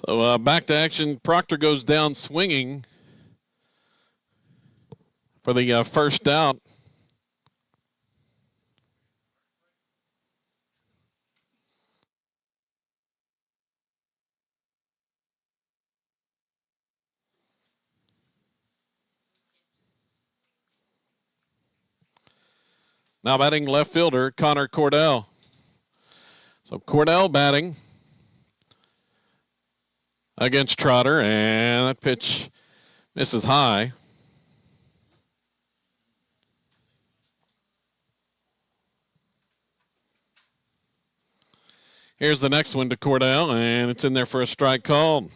So back to action. Proctor goes down swinging for the first out. Now batting left fielder Connor Cordell. So Cordell batting against Trotter, and that pitch misses high. Here's the next one to Cordell, and it's in there for a strike called.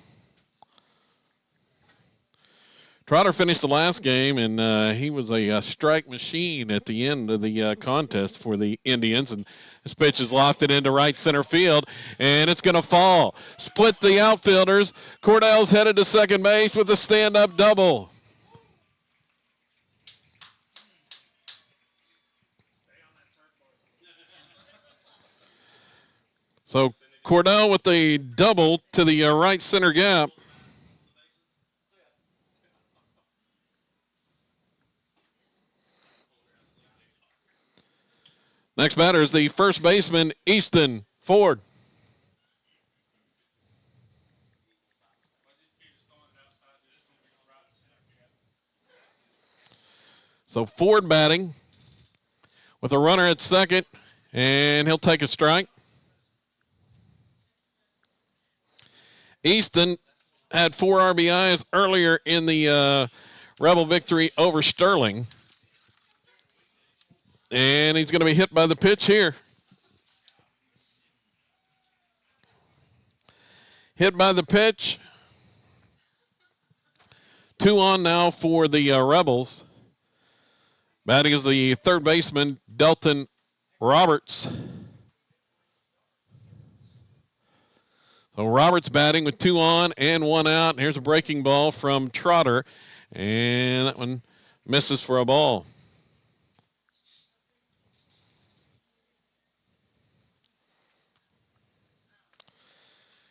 Trotter finished the last game, and he was a strike machine at the end of the contest for the Indians. And this pitch is lofted into right center field, and it's going to fall. Split the outfielders. Cordell's headed to second base with a stand-up double. So Cordell with the double to the right center gap. Next batter is the first baseman, Easton Ford. So Ford batting with a runner at second, and he'll take a strike. Easton had 4 RBIs earlier in the Rebel victory over Sterling. And he's going to be hit by the pitch here. Hit by the pitch. 2 on now for the Rebels. Batting is the third baseman, Delton Roberts. So Roberts batting with 2 on and 1 out. And here's a breaking ball from Trotter. And that one misses for a ball.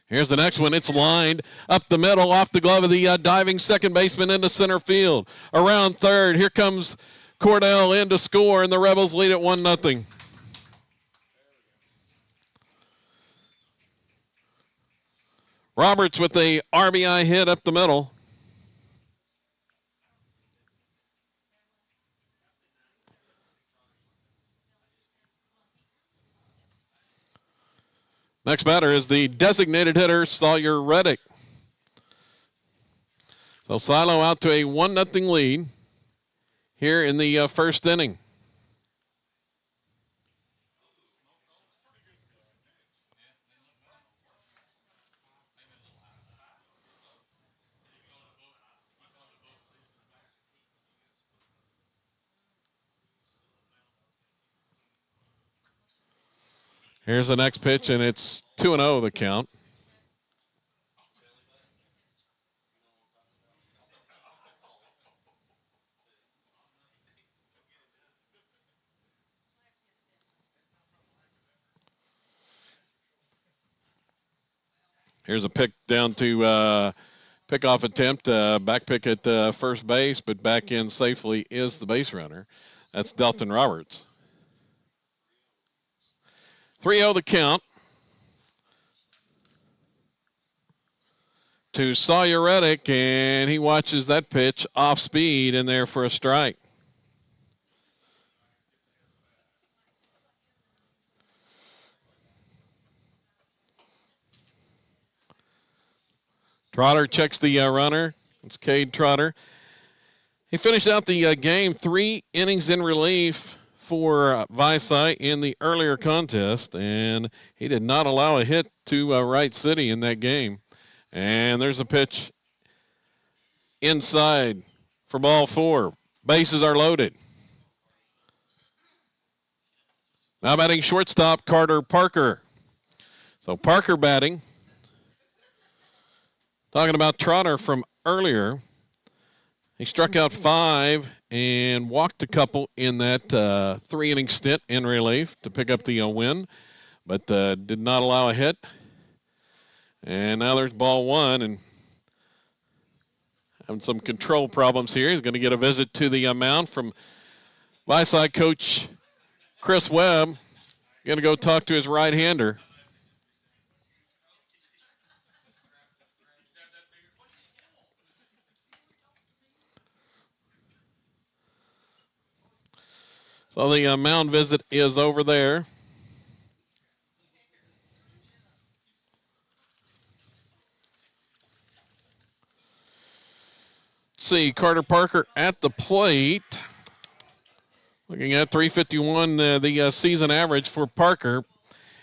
Here's the next one. It's lined up the middle, off the glove of the diving second baseman into center field. Around third, here comes Cordell in to score, and the Rebels lead at 1-0. Roberts with a RBI hit up the middle. Next batter is the designated hitter, Sawyer Reddick. So Silo out to a 1-0 lead here in the first inning. Here's the next pitch, and it's 2-0 the count. Here's a pick down to pickoff attempt, back pick at first base, but back in safely is the base runner. That's Delton Roberts. 3-0 the count to Sawyer Reddick, and he watches that pitch off speed in there for a strike. Trotter checks the runner. It's Cade Trotter. He finished out the game 3 innings in relief for Vici in the earlier contest, and he did not allow a hit to Wright City in that game. And there's a pitch inside for ball 4. Bases are loaded. Now batting shortstop, Carter Parker. So Parker batting. Talking about Trotter from earlier. He struck out 5 and walked a couple in that 3-inning stint in relief to pick up the win, but did not allow a hit. And now there's ball one, and having some control problems here. He's going to get a visit to the mound from Vici coach Chris Webb. Going to go talk to his right-hander. So the mound visit is over there. Let's see, Carter Parker at the plate. Looking at 351, the season average for Parker.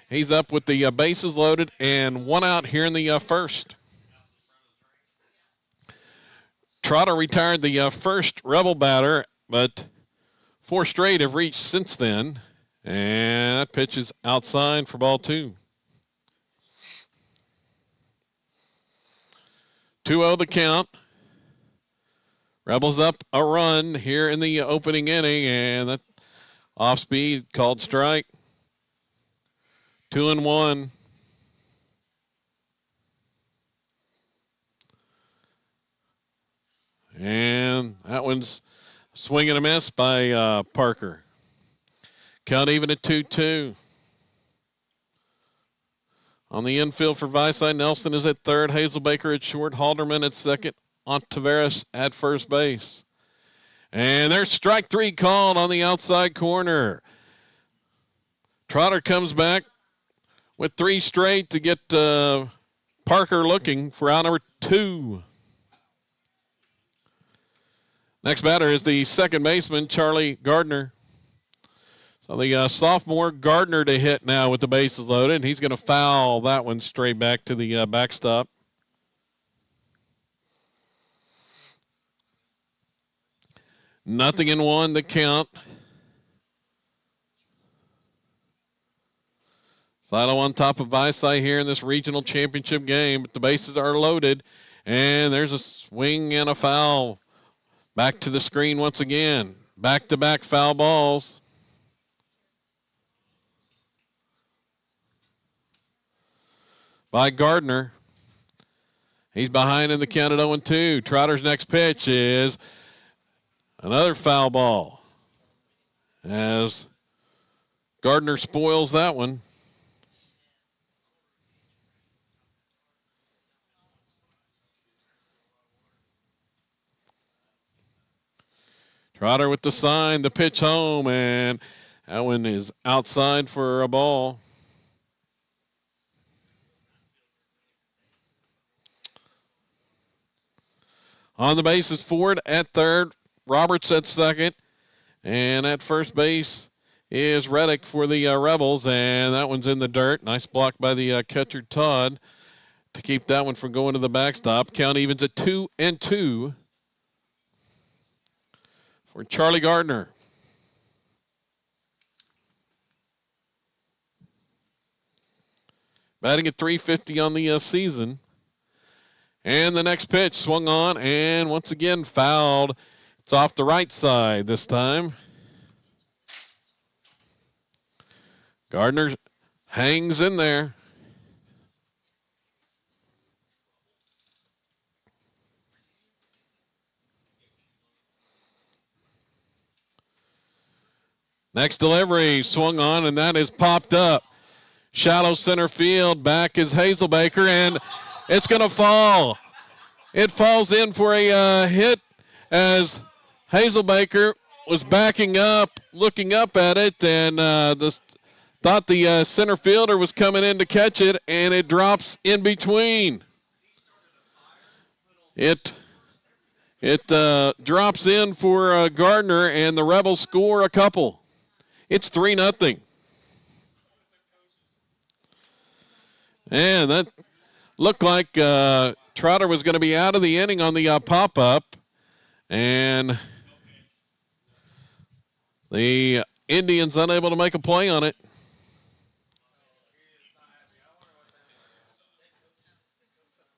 He's up with the bases loaded and one out here in the first. Trotter retired the first Rebel batter, but 4 straight have reached since then. And that pitch is outside for ball 2. 2-0 the count. Rebels up a run here in the opening inning, and that off speed called strike. 2-1. And that one's swing and a miss by Parker. Count even at 2-2. On the infield for Vici, Nelson is at third, Hazelbaker at short, Halderman at second, Ontiveros at first base. And there's strike 3 called on the outside corner. Trotter comes back with 3 straight to get Parker looking for out number 2. Next batter is the second baseman, Charlie Gardner. So the sophomore Gardner to hit now with the bases loaded, and he's going to foul that one straight back to the backstop. Nothing in 1 the count. Silo on top of Vici here in this regional championship game, but the bases are loaded, and there's a swing and a foul. Back to the screen once again. Back-to-back foul balls. By Gardner. He's behind in the count at 0-2. Trotter's next pitch is another foul ball as Gardner spoils that one. Trotter with the sign, the pitch home, and that one is outside for a ball. On the base is Ford at third, Roberts at second, and at first base is Reddick for the Rebels, and that one's in the dirt. Nice block by the catcher Todd to keep that one from going to the backstop. Count evens at 2-2 for Charlie Gardner. Batting at .350 on the season. And the next pitch swung on and once again fouled. It's off the right side this time. Gardner hangs in there. Next delivery swung on, and that is popped up. Shallow center field. Back is Hazelbaker, and it's going to fall. It falls in for a hit as Hazelbaker was backing up, looking up at it, and thought the center fielder was coming in to catch it, and it drops in between. It drops in for Gardner, and the Rebels score a couple. It's 3-0. And that looked like Trotter was going to be out of the inning on the pop-up. And the Indians unable to make a play on it.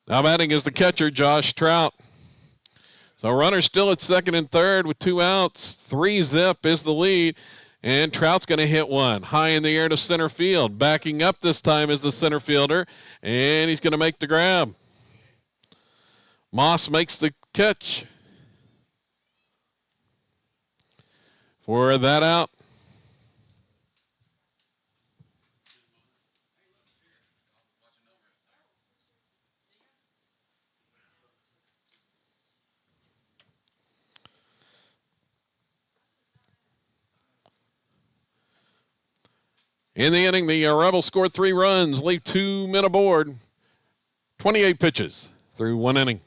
Now batting is the catcher, Josh Trout. So runners still at second and third with 2 outs. 3-0 is the lead. And Trout's going to hit one high in the air to center field. Backing up this time is the center fielder, and he's going to make the grab. Moss makes the catch for that out. In the inning, the Rebels scored 3 runs, leave 2 men aboard. 28 pitches through 1 inning.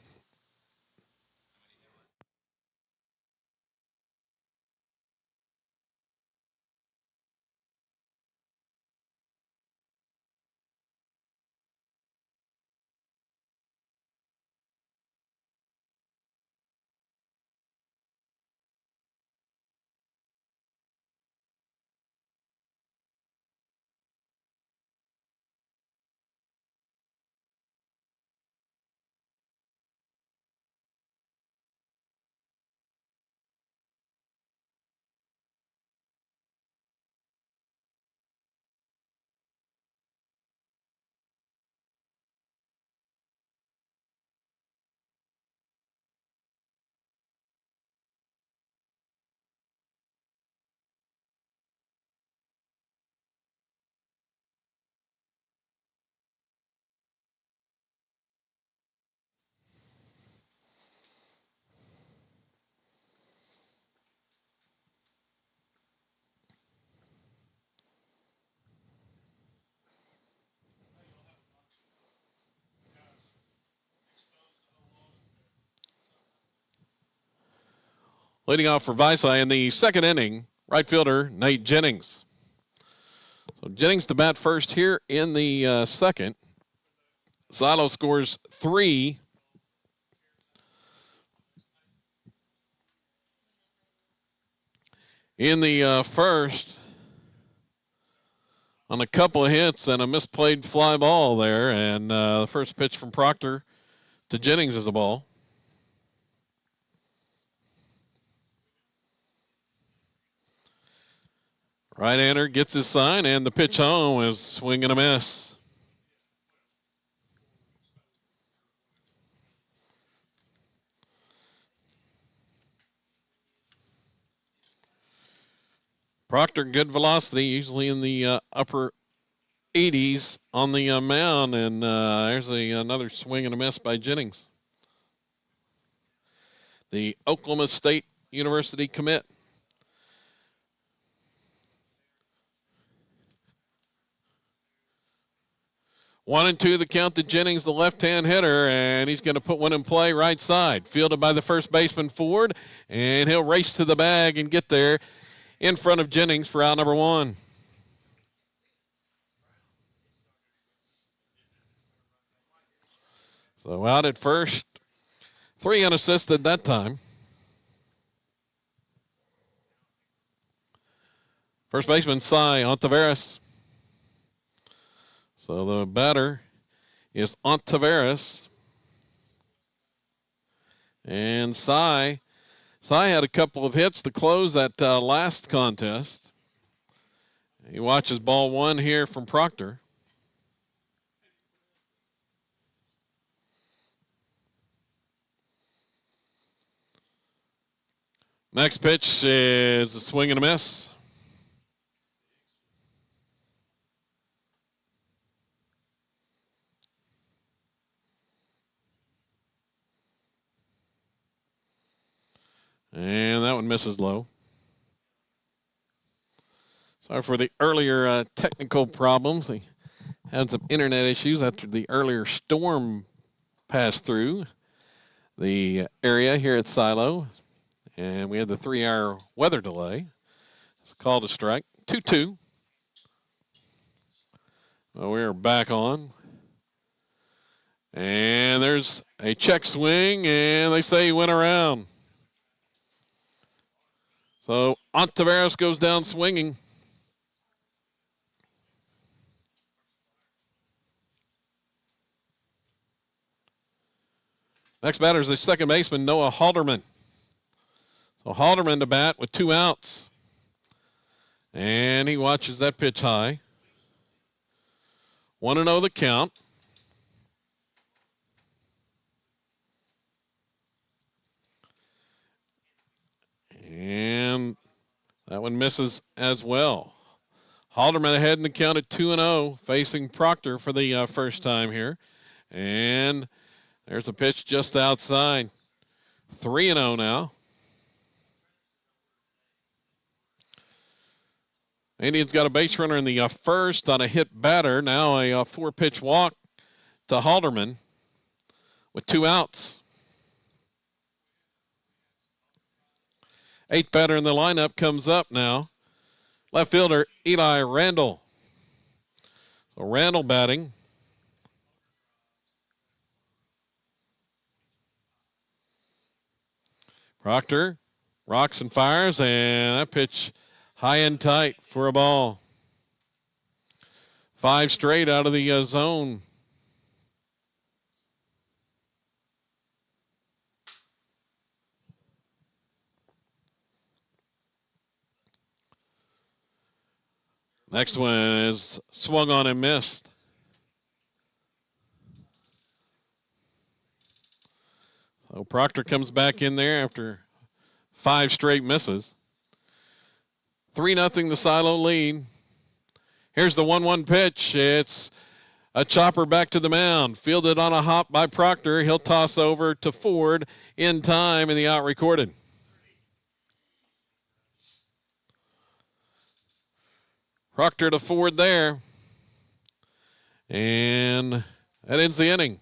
Leading off for Vici in the 2nd inning, right fielder Nate Jennings. So Jennings to bat first here in the 2nd. Silo scores 3. In the 1st, on a couple of hits and a misplayed fly ball there, and the first pitch from Proctor to Jennings is a ball. Right-hander gets his sign, and the pitch home is swing and a miss. Proctor, good velocity, usually in the upper 80s on the mound, and there's another swing and a miss by Jennings. The Oklahoma State University commit. 1-2 the count to Jennings, the left-hand hitter, and he's going to put one in play right side. Fielded by the first baseman Ford, and he'll race to the bag and get there in front of Jennings for out number 1. So out at first, 3 unassisted that time. First baseman Cy Ontiveros. So the batter is Ontiveros. And Cy had a couple of hits to close that last contest. He watches ball 1 here from Proctor. Next pitch is a swing and a miss. And that one misses low. Sorry for the earlier technical problems. They had some internet issues after the earlier storm passed through the area here at Silo. And we had the 3-hour weather delay. It's called a strike. 2-2. Well, we're back on. And there's a check swing, and they say he went around. So Ontiveros goes down swinging. Next batter is the second baseman, Noah Halderman. So Halderman to bat with 2 outs. And he watches that pitch high. 1-0 the count. And that one misses as well. Halderman ahead in the count at 2-0, facing Proctor for the first time here. And there's a pitch just outside. 3-0 now. Indians got a base runner in the first on a hit batter. Now a 4-pitch walk to Halderman with 2 outs. 8th batter in the lineup comes up now. Left fielder Eli Randall. So Randall batting. Proctor rocks and fires, and that pitch high and tight for a ball. 5 straight out of the zone. Next one is swung on and missed. So Proctor comes back in there after 5 straight misses. 3-0 the Silo lead. Here's the 1-1 pitch. It's a chopper back to the mound. Fielded on a hop by Proctor. He'll toss over to Ford in time, and the out recorded. Proctor to Ford there. And that ends the inning.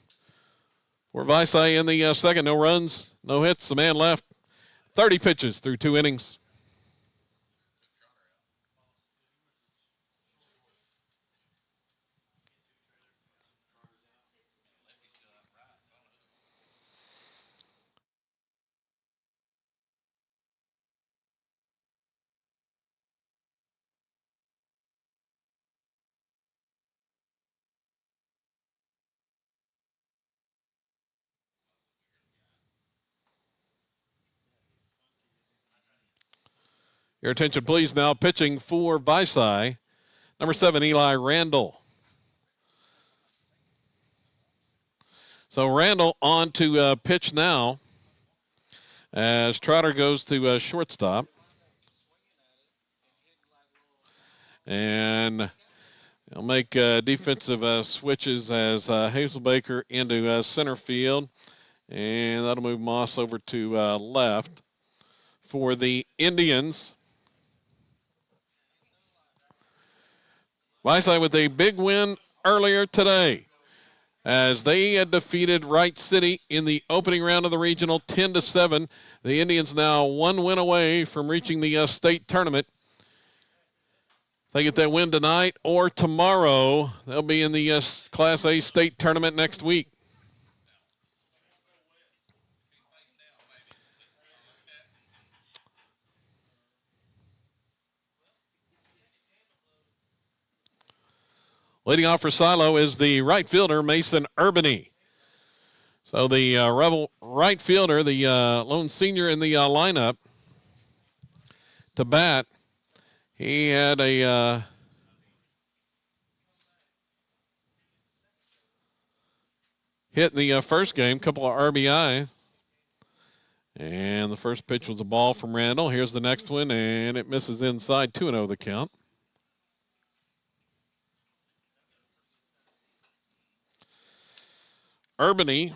For Vici in the second, no runs, no hits, a man left. 30 pitches through 2 innings. Your attention, please, now pitching for Vici. Number 7, Eli Randall. So Randall on to pitch now as Trotter goes to shortstop. And he'll make defensive switches as Hazelbaker into center field. And that'll move Moss over to left. For the Indians, Vici with a big win earlier today as they had defeated Wright City in the opening round of the regional 10-7. The Indians now 1 win away from reaching the state tournament. If they get that win tonight or tomorrow, they'll be in the Class A state tournament next week. Leading off for Silo is the right fielder, Mason Urbany. So the Rebel right fielder, the lone senior in the lineup to bat, he had a hit in the first game, couple of RBI. And the first pitch was a ball from Randall. Here's the next one, and it misses inside. 2-0 the count. Urbany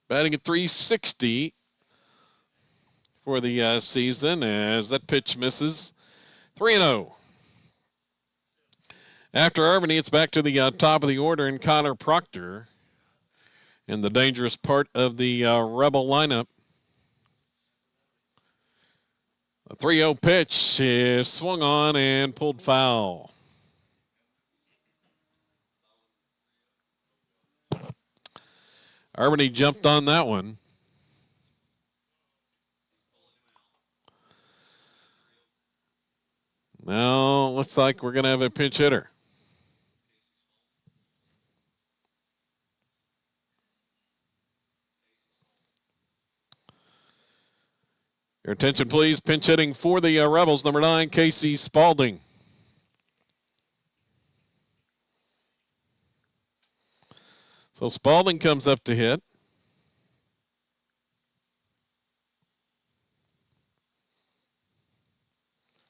batting at .360 for the season as that pitch misses. 3-0. After Urbany, it's back to the top of the order in Connor Proctor in the dangerous part of the Rebel lineup. The 3-0 pitch is swung on and pulled foul. Urbany jumped on that one. Now, looks like we're going to have a pinch hitter. Your attention, please. Pinch hitting for the Rebels, number 9, Casey Spaulding. So Spaulding comes up to hit.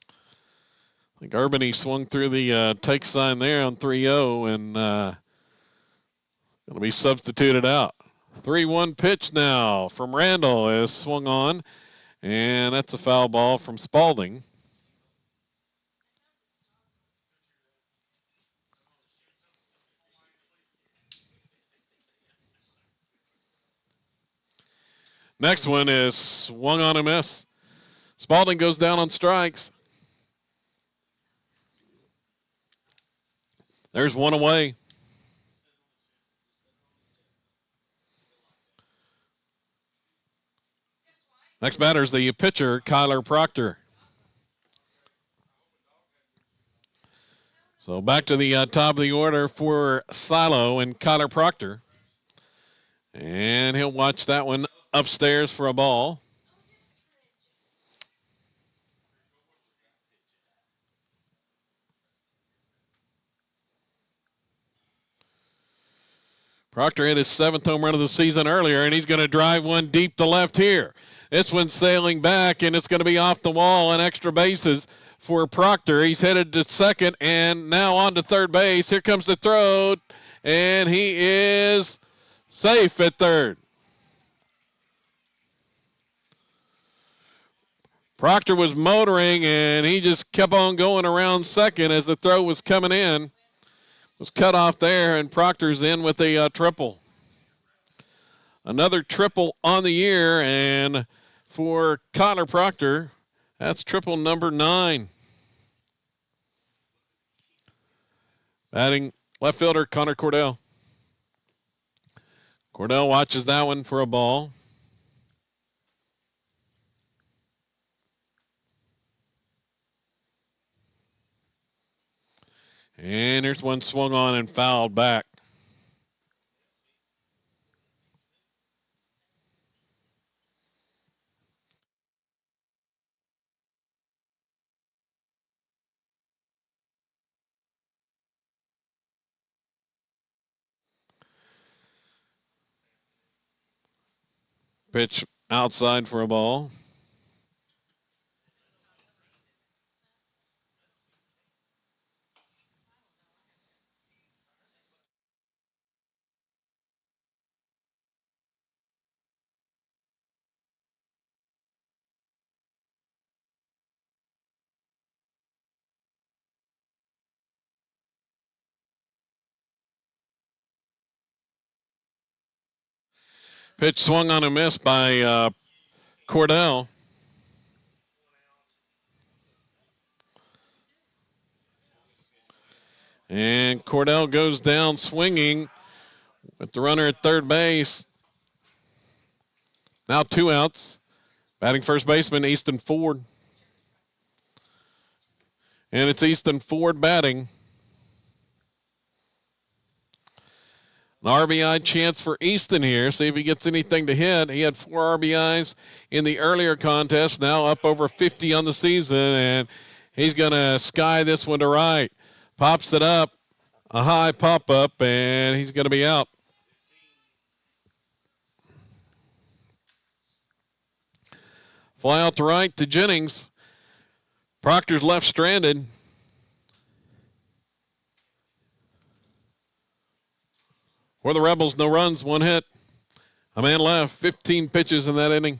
I think Urbany swung through the take sign there on 3-0 and going to be substituted out. 3-1 pitch now from Randall is swung on, and that's a foul ball from Spaulding. Next one is swung on a miss. Spaulding goes down on strikes. There's one away. Next batter is the pitcher, Kyler Proctor. So back to the top of the order for Silo and Kyler Proctor. And he'll watch that one upstairs for a ball. Proctor hit his 7th home run of the season earlier, and he's going to drive one deep to left here. This one's sailing back, and it's going to be off the wall and extra bases for Proctor. He's headed to second and now on to third base. Here comes the throw, and he is safe at third. Proctor was motoring, and he just kept on going around second as the throw was coming in. Was cut off there, and Proctor's in with a triple. Another triple on the year, and for Connor Proctor, that's triple number 9. Batting left fielder Connor Cordell. Cordell watches that one for a ball. And there's one swung on and fouled back. Pitch outside for a ball. Pitch swung on a miss by Cordell. And Cordell goes down swinging with the runner at third base. Now 2 outs. Batting first baseman, Easton Ford. And it's Easton Ford batting. An RBI chance for Easton here. See if he gets anything to hit. He had 4 RBIs in the earlier contest. Now up over 50 on the season. And he's going to sky this one to right. Pops it up. A high pop up. And he's going to be out. Fly out to right to Jennings. Proctor's left stranded. For the Rebels, no runs, 1 hit. A man left, 15 pitches in that inning.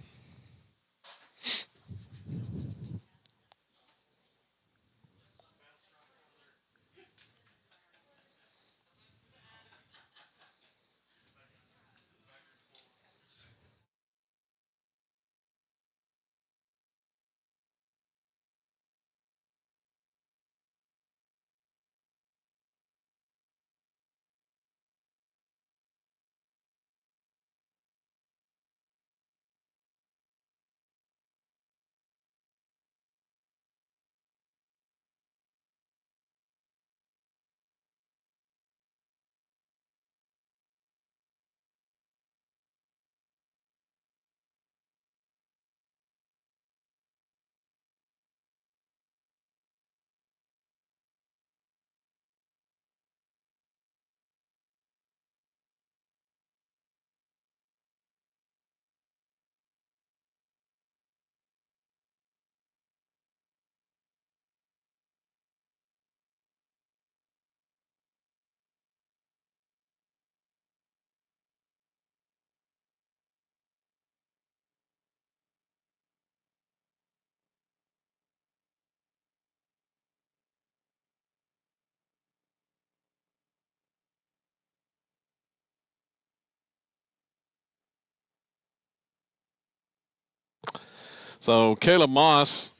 So Caleb Moss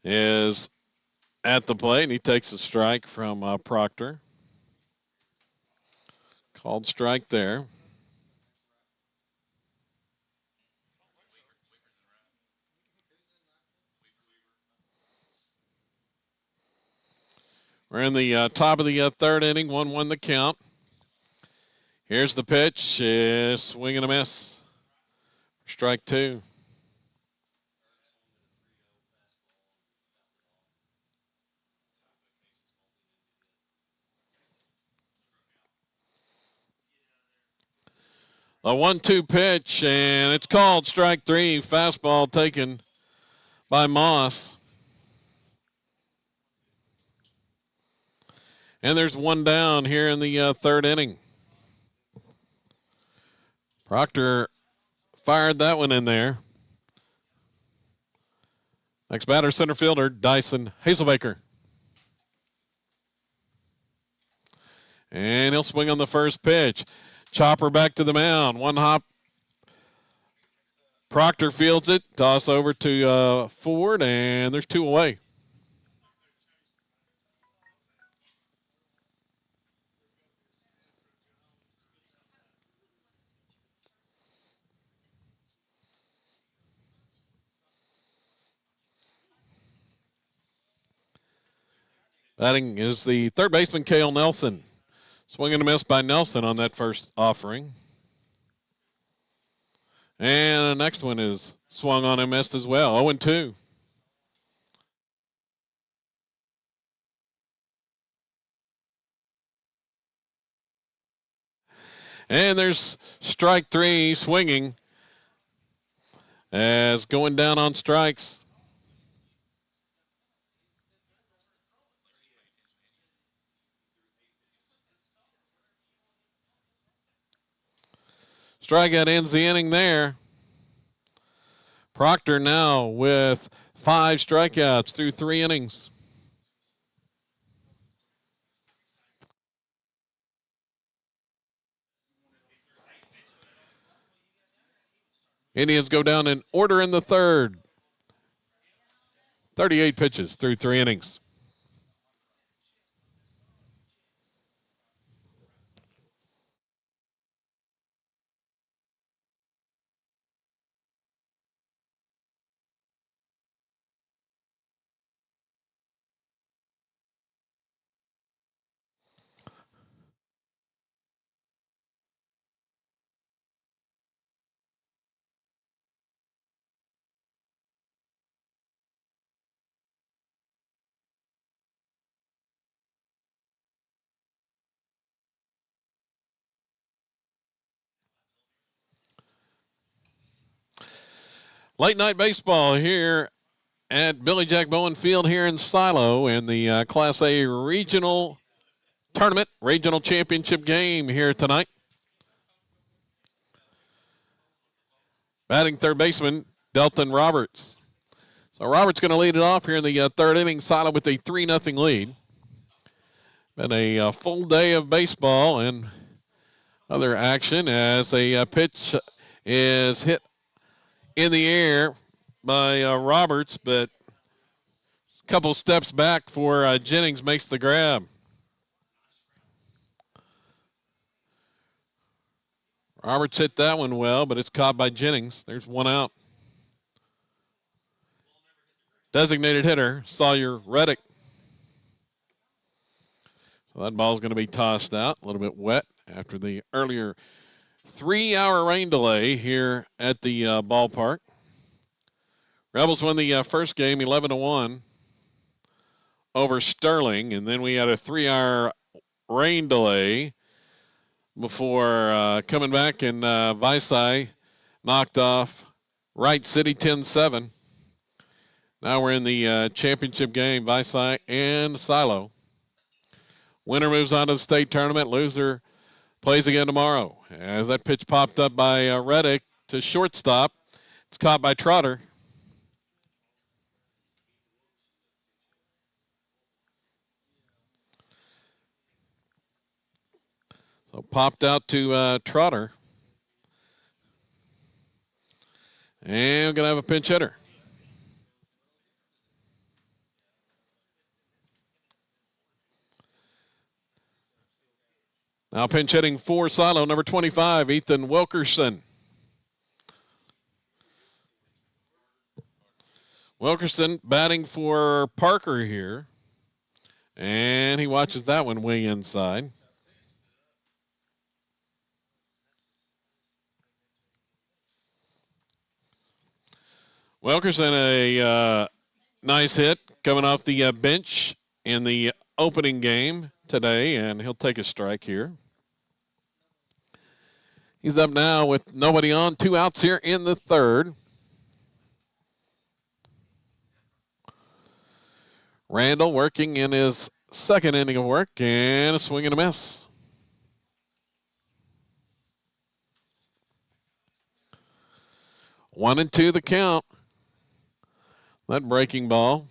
is at the plate, and he takes a strike from Proctor. Called strike there. We're in the top of the third inning, 1-1 the count. Here's the pitch, swing and a miss. Strike two. A 1-2 pitch, and it's called strike three. Fastball taken by Moss. And there's one down here in the third inning. Proctor fired that one in there. Next batter, center fielder Dyson Hazelbaker. And he'll swing on the first pitch. Chopper back to the mound. One hop. Proctor fields it. Toss over to Ford, and there's two away. Batting is the third baseman, Cale Nelson. Swing and a miss by Nelson on that first offering. And the next one is swung on and missed as well. 0-2. And there's strike three swinging as going down on strikes. Strikeout ends the inning there. Proctor now with 5 strikeouts through 3 innings. Indians go down in order in the third. 38 pitches through 3 innings. Late night baseball here at Billy Jack Bowen Field here in Silo in the Class A Regional Tournament, Regional Championship game here tonight. Batting third baseman, Delton Roberts. So Roberts going to lead it off here in the third inning, Silo with a 3-0 lead. Been a full day of baseball and other action as a pitch is hit in the air by Roberts, but a couple steps back for Jennings makes the grab. Roberts hit that one well, but it's caught by Jennings. There's one out. Designated hitter, Sawyer Reddick. So that ball's going to be tossed out, a little bit wet after the earlier 3-hour rain delay here at the ballpark. Rebels won the first game 11-1 over Sterling, and then we had a 3-hour rain delay before coming back, and Vici knocked off Wright City 10-7. Now we're in the championship game, Vici and Silo. Winner moves on to the state tournament. Loser plays again tomorrow. As that pitch popped up by Reddick to shortstop, it's caught by Trotter. So popped out to Trotter. And we're going to have a pinch hitter. Now pinch hitting for Silo, number 25, Ethan Wilkerson. Wilkerson batting for Parker here. And he watches that one wing inside. Wilkerson, a nice hit coming off the bench in the opening game today, and he'll take a strike here. He's up now with nobody on, 2 outs here in the third. Randall working in his second inning of work, and a swing and a miss. One and two the count. That breaking ball.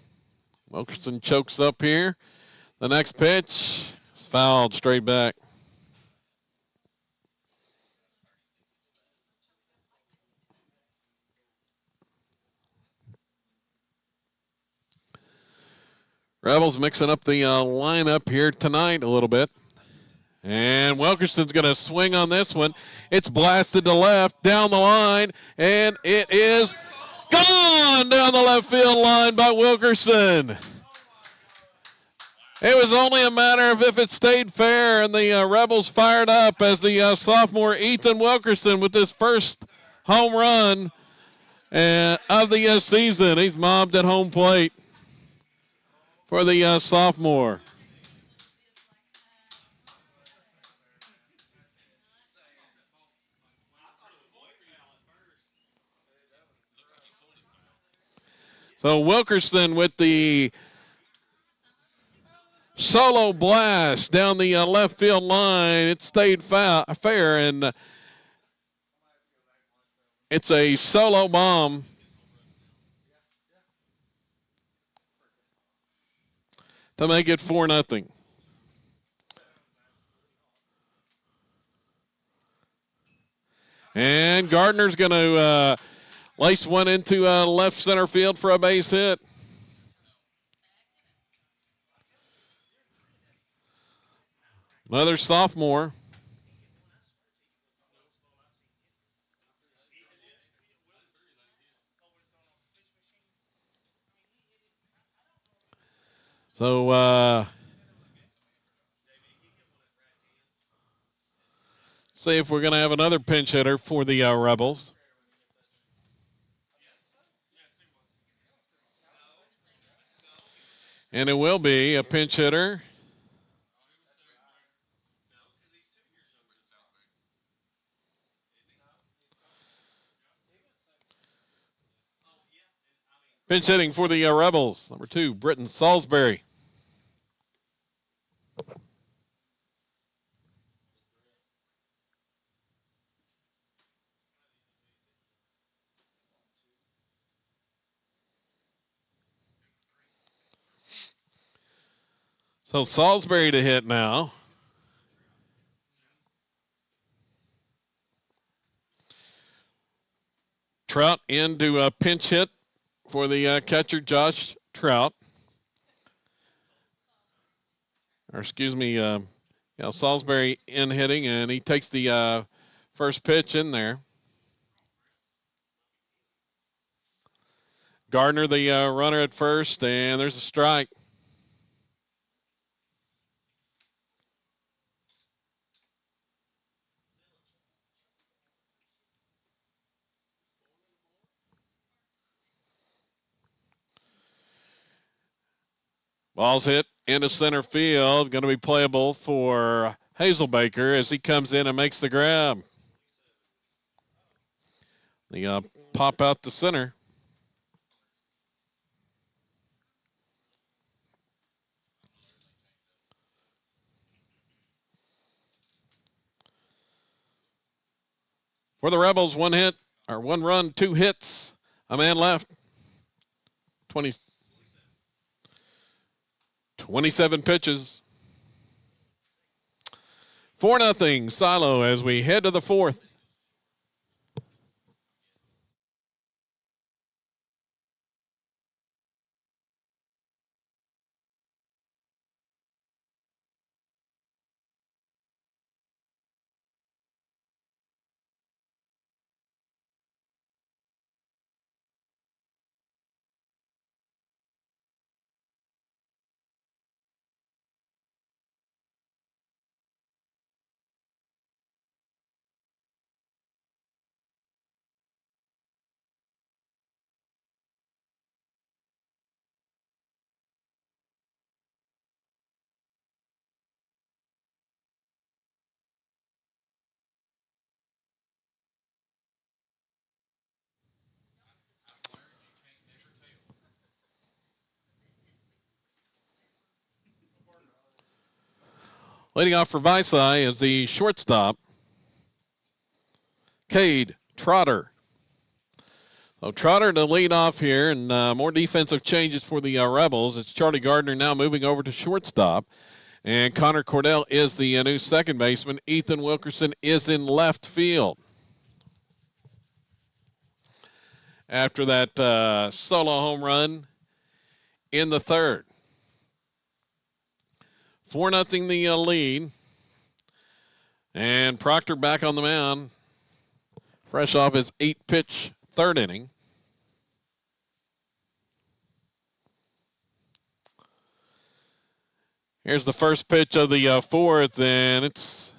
Wilkerson chokes up here. The next pitch is fouled straight back. Rebels mixing up the lineup here tonight a little bit. And Wilkerson's going to swing on this one. It's blasted to left, down the line, and it is gone down the left field line by Wilkerson. It was only a matter of if it stayed fair, and the Rebels fired up as the sophomore Ethan Wilkerson with his first home run of the season. He's mobbed at home plate for the sophomore. So Wilkerson with the solo blast down the left field line. It stayed fair, and it's a solo bomb. To make it 4-0. And Gardner's going to lace one into left center field for a base hit. Another sophomore. So, see if we're going to have another pinch hitter for the Rebels. And it will be a pinch hitter. Pinch hitting for the Rebels, number 2, Britton Salisbury. So Salisbury to hit now. Trout into a pinch hit for the catcher, Josh Trout. Or excuse me, Salisbury in hitting, and he takes the first pitch in there. Gardner, the runner at first, and there's a strike. Ball's hit into center field. Going to be playable for Hazelbaker as he comes in and makes the grab. The pop out to center. For the Rebels, 1 run, 2 hits, a man left. 27 pitches. 4-0 Silo as we head to the 4th. Leading off for Vici is the shortstop, Cade Trotter. So Trotter to lead off here, and more defensive changes for the Rebels. It's Charlie Gardner now moving over to shortstop. And Connor Cordell is the new second baseman. Ethan Wilkerson is in left field. After that solo home run in the third. 4-0 the lead. And Proctor back on the mound. Fresh off his 8-pitch third inning. Here's the first pitch of the fourth, and it's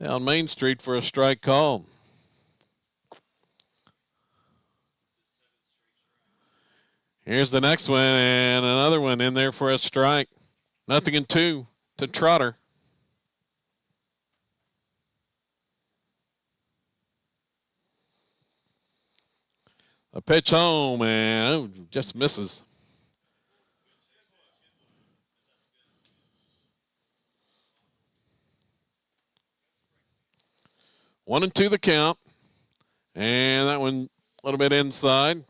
down Main Street for a strike call. Here's the next one, and another one in there for a strike. 0-2 to Trotter. A pitch home, and just misses. One and two the count. And that one a little bit inside.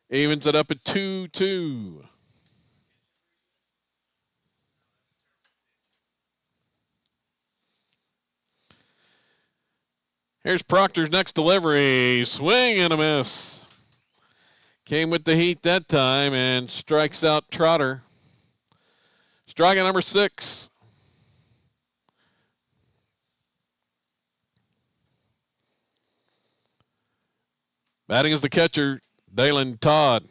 Evens it up at 2-2. Here's Proctor's next delivery. Swing and a miss. Came with the heat that time and strikes out Trotter. Strikeout number 6. Batting is the catcher, Dalen Todd.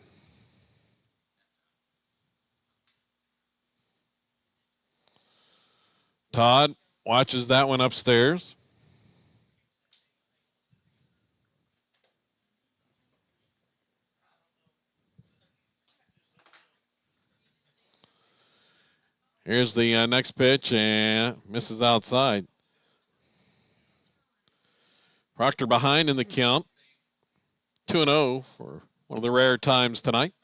Todd watches that one upstairs. Here's the next pitch, and misses outside. Proctor behind in the count. 2-0 for one of the rare times tonight.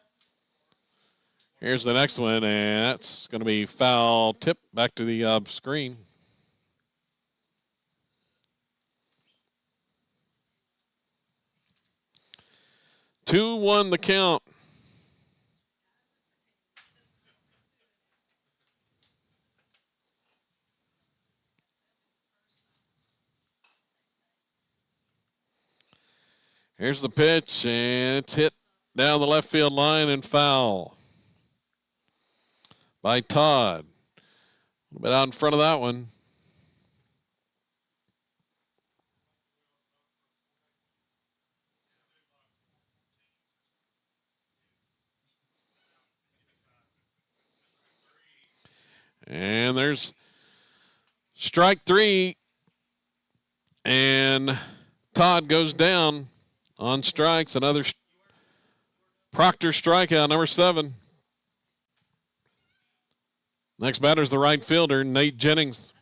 Here's the next one, and that's going to be foul tip back to the screen. Two, 2-1 the count. Here's the pitch, and it's hit down the left field line and foul by Todd. A little bit out in front of that one. And there's strike 3, and Todd goes down on strikes. Another Proctor strikeout, number 7. Next batter is the right fielder, Nate Jennings.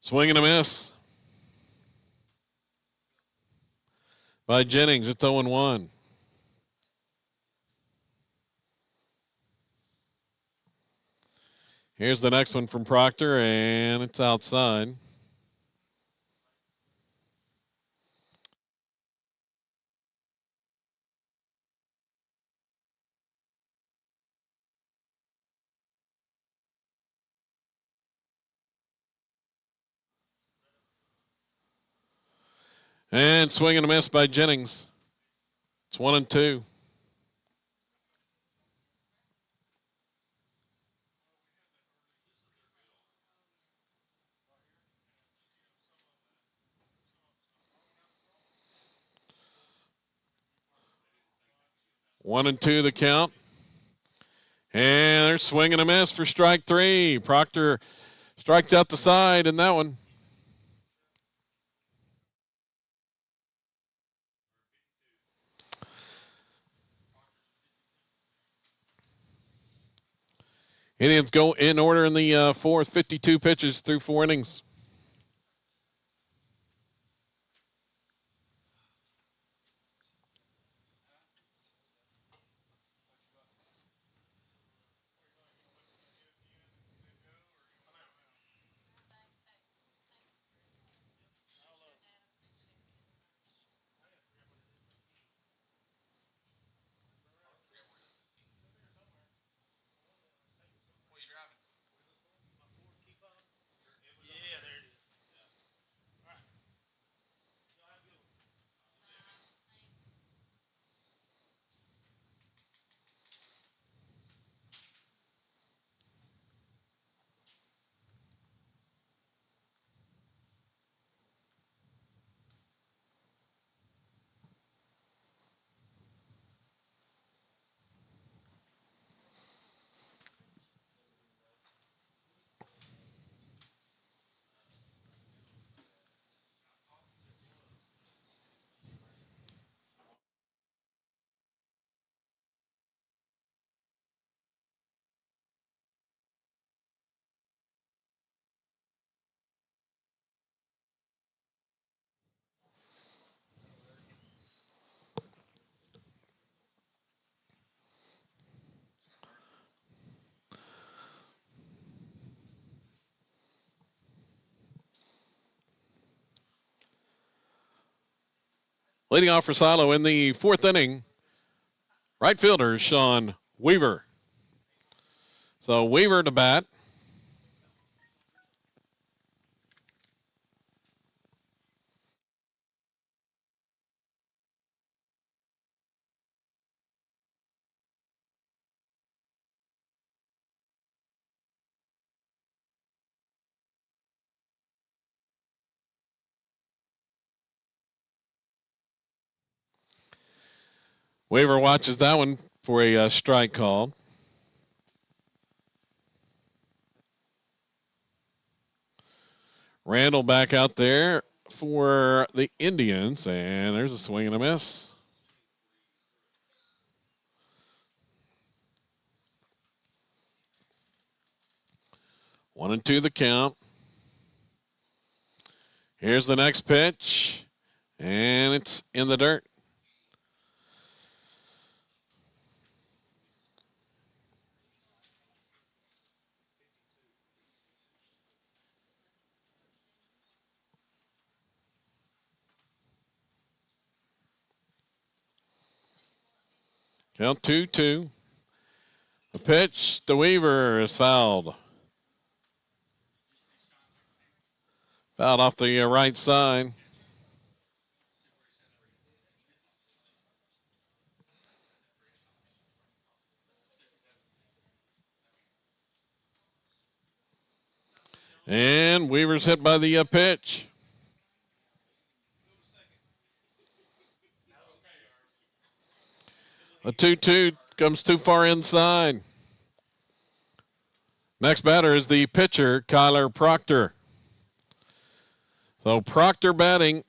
Swing and a miss by Jennings. It's 0-1. Here's the next one from Proctor, and it's outside. And swing and a miss by Jennings. It's 1-2. One and two the count. And they're swinging a miss for strike 3. Proctor strikes out the side in that one. Indians go in order in the fourth, 52 pitches through 4 innings. Leading off for Silo in the fourth inning, right fielder Sean Weaver. So Weaver to bat. Weaver watches that one for a strike call. Randall back out there for the Indians, and there's a swing and a miss. One and two the count. Here's the next pitch, and it's in the dirt. Count 2-2. The pitch to Weaver is fouled. Fouled off the right side. And Weaver's hit by the pitch. A 2-2 comes too far inside. Next batter is the pitcher, Kyler Proctor. So Proctor batting.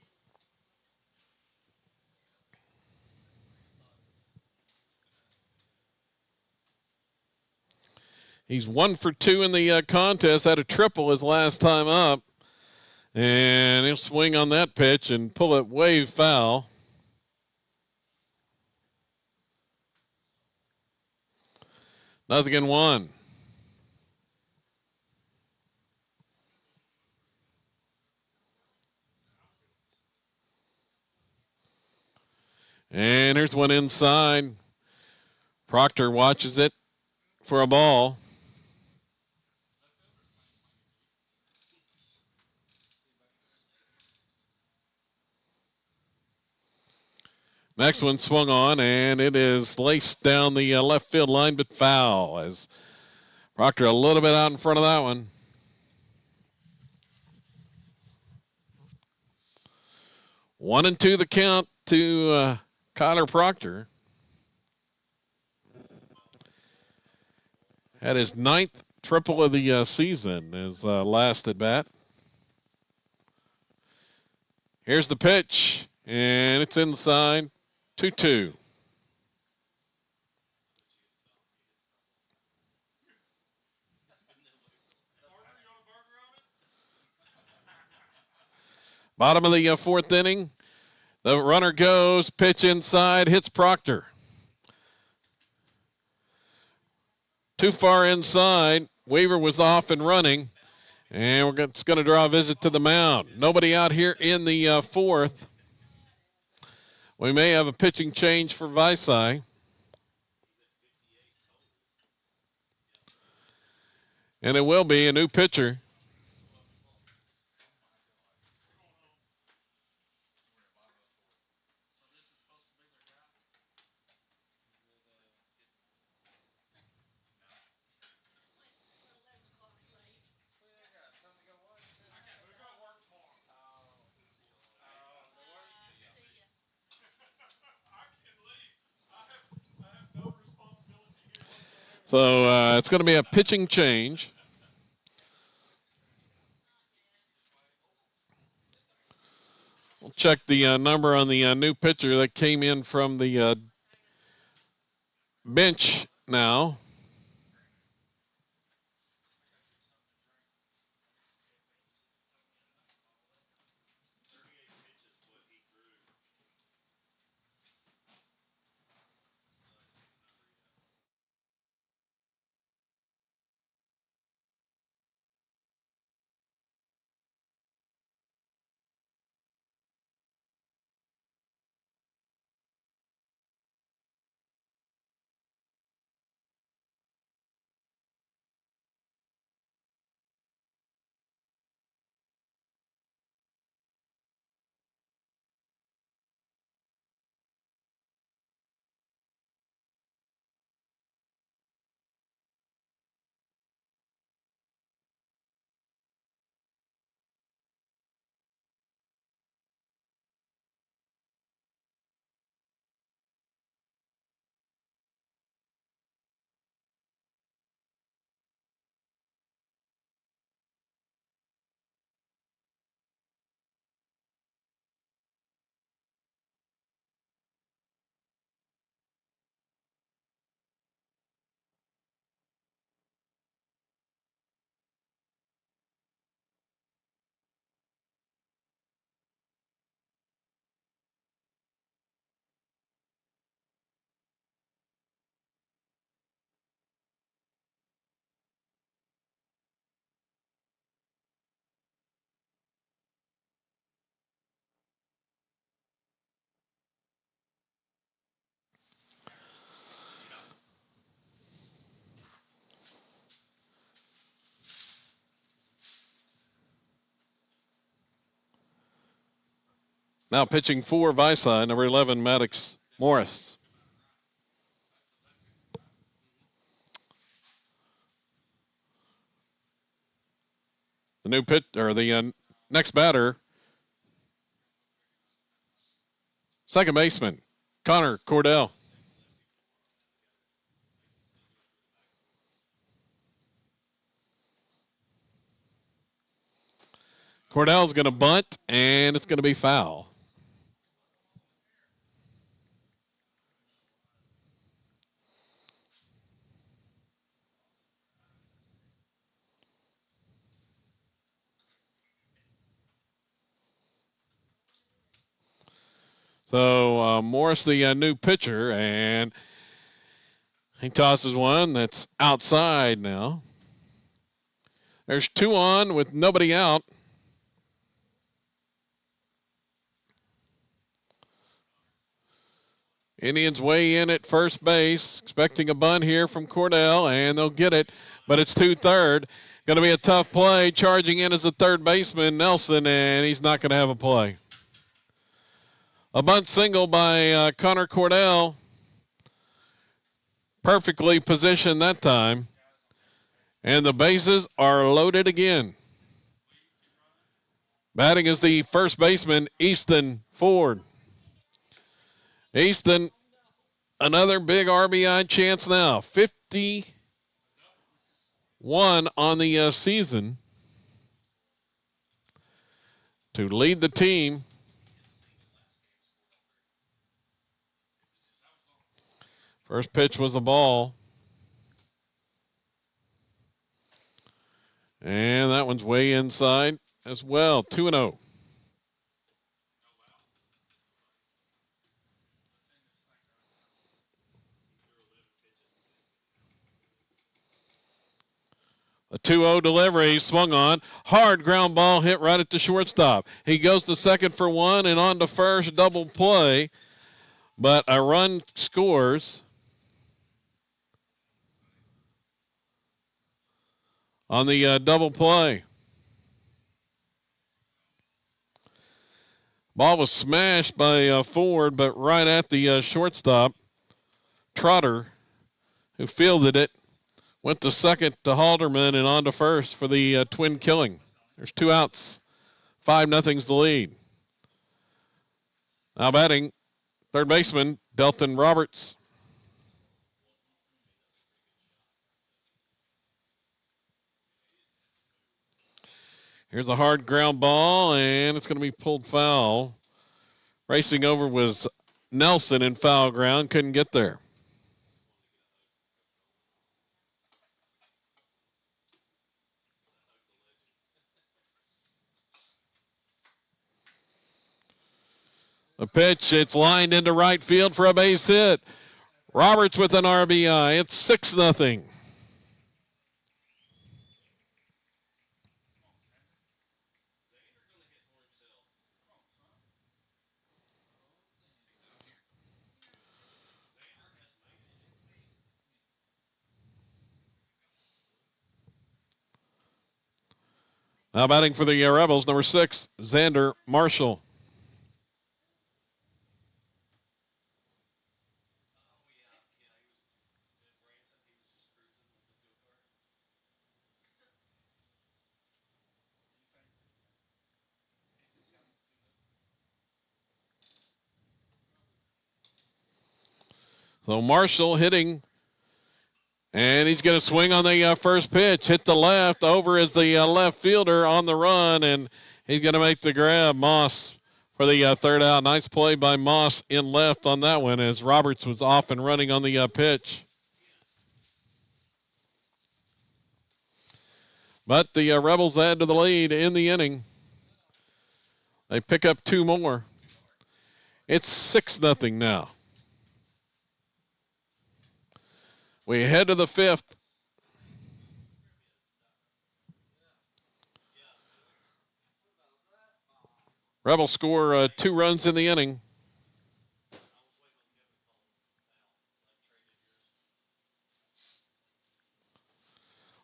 He's 1 for 2 in the contest. Had a triple his last time up. And he'll swing on that pitch and pull it way foul. Nothing in one. And here's one inside. Proctor watches it for a ball. Next one swung on, and it is laced down the left field line, but foul. As Proctor a little bit out in front of that one. 1-2 the count to Kyler Proctor. Had his 9th triple of the season, his last at bat. Here's the pitch, and it's inside. 2-2. Bottom of the fourth inning. The runner goes, pitch inside, hits Proctor. Too far inside. Weaver was off and running. And it's going to draw a visit to the mound. Nobody out here in the fourth. We may have a pitching change for Vici. And it will be a new pitcher. So it's going to be a pitching change. We'll check the number on the new pitcher that came in from the bench now. Now pitching for Vici, number 11, Maddox Morris. The new pitch, or the next batter, second baseman, Connor Cordell. Cordell's going to bunt, and it's going to be foul. So Morris, the new pitcher, and he tosses one that's outside now. There's 2 on with nobody out. Indians weigh in at first base, expecting a bunt here from Cordell, and they'll get it, but it's 2-3. Going to be a tough play. Charging in as the third baseman, Nelson, and he's not going to have a play. A bunt single by Connor Cordell. Perfectly positioned that time. And the bases are loaded again. Batting is the first baseman, Easton Ford. Easton, another big RBI chance now. 51 on the season to lead the team. First pitch was a ball. And that one's way inside as well. 2-0. A 2-0 delivery swung on. Hard ground ball hit right at the shortstop. He goes to second for one and on to first, double play. But a run scores on the double play. Ball was smashed by Ford, but right at the shortstop. Trotter, who fielded it, went to second to Halderman and on to first for the twin killing. There's 2 outs. 5-0's the lead. Now batting, third baseman, Delton Roberts. Here's a hard ground ball, and it's going to be pulled foul. Racing over was Nelson in foul ground. Couldn't get there. The pitch, it's lined into right field for a base hit. Roberts with an RBI. It's 6-0. Now batting for the Rebels, number 6, Xander Marshall. So Marshall hitting, and he's going to swing on the first pitch. Hit the left, over is the left fielder on the run, and he's going to make the grab. Moss for the third out. Nice play by Moss in left on that one as Roberts was off and running on the pitch. But the Rebels add to the lead in the inning. They pick up 2 more. It's 6-0 now. We head to the 5th. Rebels score 2 runs in the inning.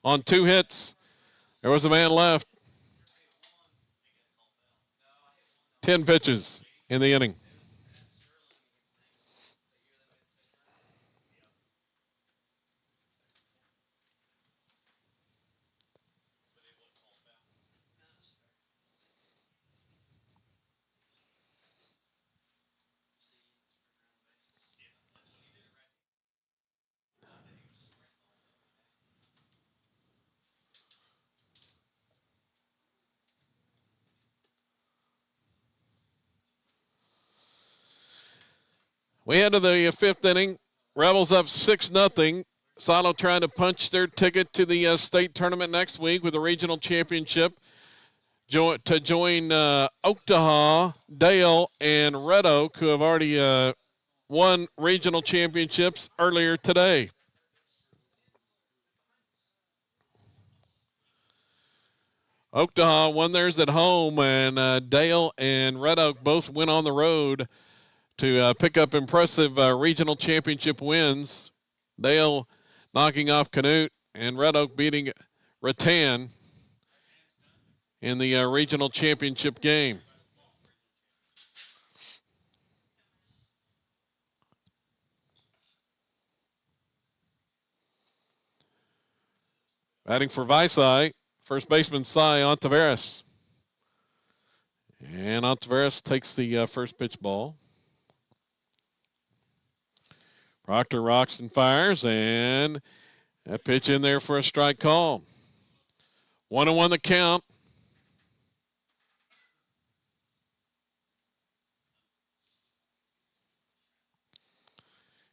On 2 hits, there was a man left. 10 pitches in the inning. We head to the fifth inning. Rebels up 6-0. Silo trying to punch their ticket to the state tournament next week with a regional championship to join Oaktaha, Dale, and Red Oak, who have already won regional championships earlier today. Oaktaha won theirs at home, and Dale and Red Oak both went on the road to pick up impressive regional championship wins. Dale knocking off Canute, and Red Oak beating Rattan in the regional championship game. Batting for Vici, first baseman Cy Ontiveros. And Ontiveros takes the first pitch ball. Proctor rocks and fires, and that pitch in there for a strike call. 1-1 the count.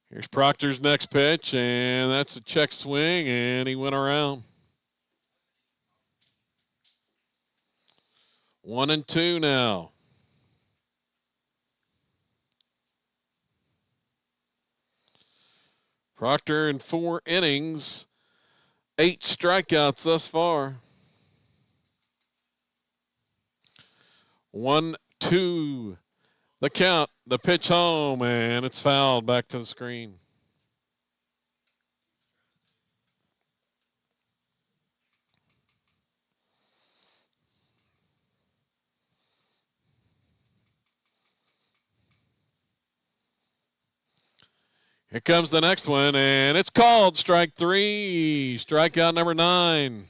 Here's Proctor's next pitch, and that's a check swing, and he went around. 1-2 now. Proctor in 4 innings, 8 strikeouts thus far. 1-2 the count, the pitch home, and it's fouled back to the screen. Here comes the next one, and it's called strike 3, strikeout number 9.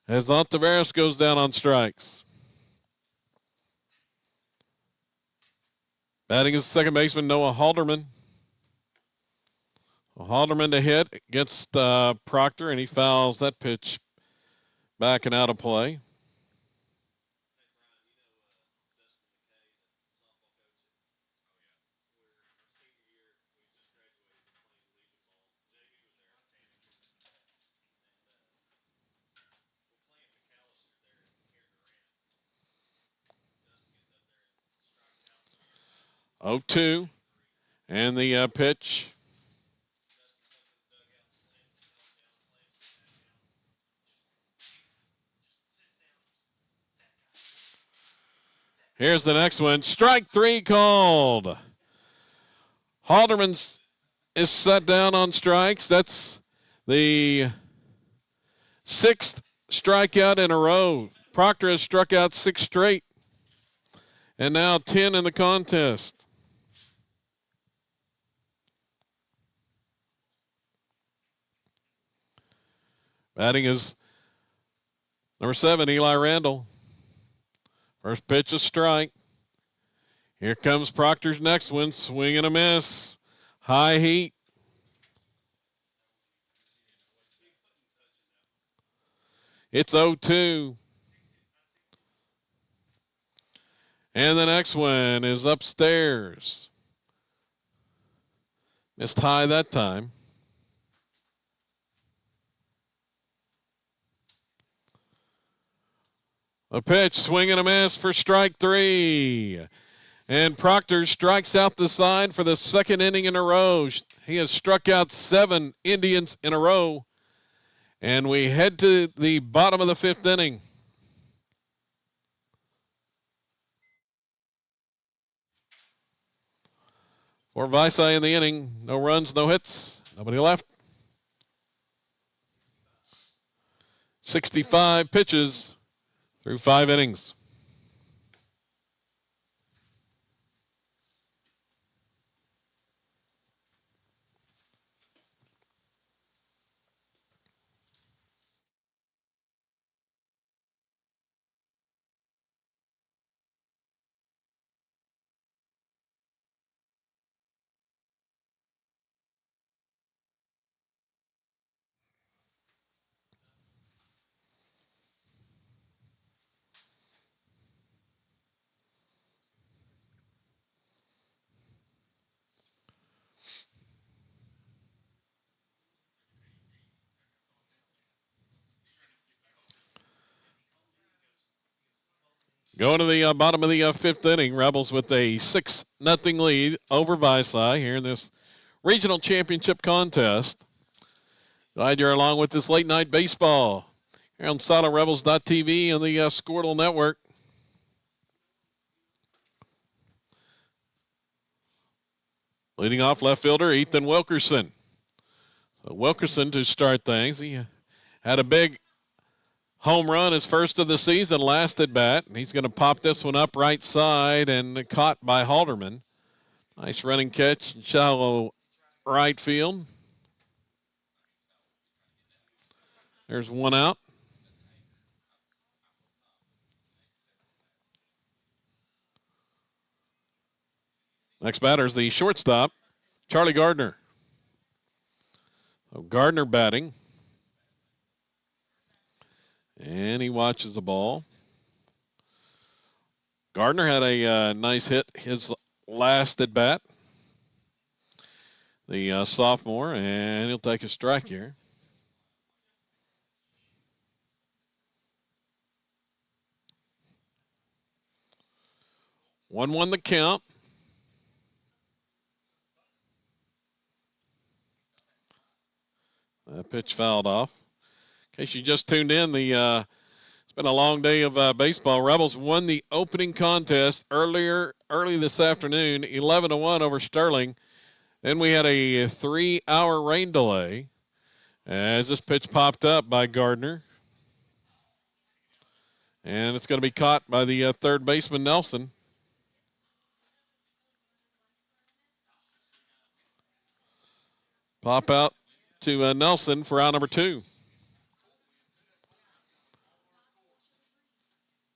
As Ontiveros goes down on strikes. Batting is second baseman Noah Halderman. Halderman to hit against Proctor, and he fouls that pitch back and out of play. Oh, 2, and the pitch. Here's the next one. Strike 3 called. Halderman is set down on strikes. That's the 6th strikeout in a row. Proctor has struck out 6 straight, and now 10 in the contest. Batting is number 7, Eli Randall. First pitch, a strike. Here comes Proctor's next one. Swing and a miss. High heat. It's 0-2. And the next one is upstairs. Missed high that time. A pitch, swing and a miss for strike 3. And Proctor strikes out the side for the 2nd inning in a row. He has struck out 7 Indians in a row. And we head to the bottom of the 5th inning. For Vici in the inning, no runs, no hits, nobody left. 65 pitches. through 5 innings. Going to the bottom of the 5th inning, Rebels with a 6-0 lead over Vici here in this regional championship contest. Glad you're along with this late night baseball here on SolidRebels.tv and the Squirtle Network. Leading off left fielder Ethan Wilkerson. So Wilkerson to start things. He had a big home run, his first of the season, last at bat. He's going to pop this one up right side and caught by Halderman. Nice running catch in shallow right field. There's one out. Next batter is the shortstop, Charlie Gardner. So Gardner batting. And he watches the ball. Gardner had a nice hit his last at bat. The sophomore, and he'll take a strike here. 1-1 the count. That pitch fouled off. In case you just tuned in, it's been a long day of baseball. Rebels won the opening contest early this afternoon, 11-1 over Sterling. Then we had a 3-hour rain delay as this pitch popped up by Gardner. And it's going to be caught by the third baseman, Nelson. Pop out to Nelson for out number 2.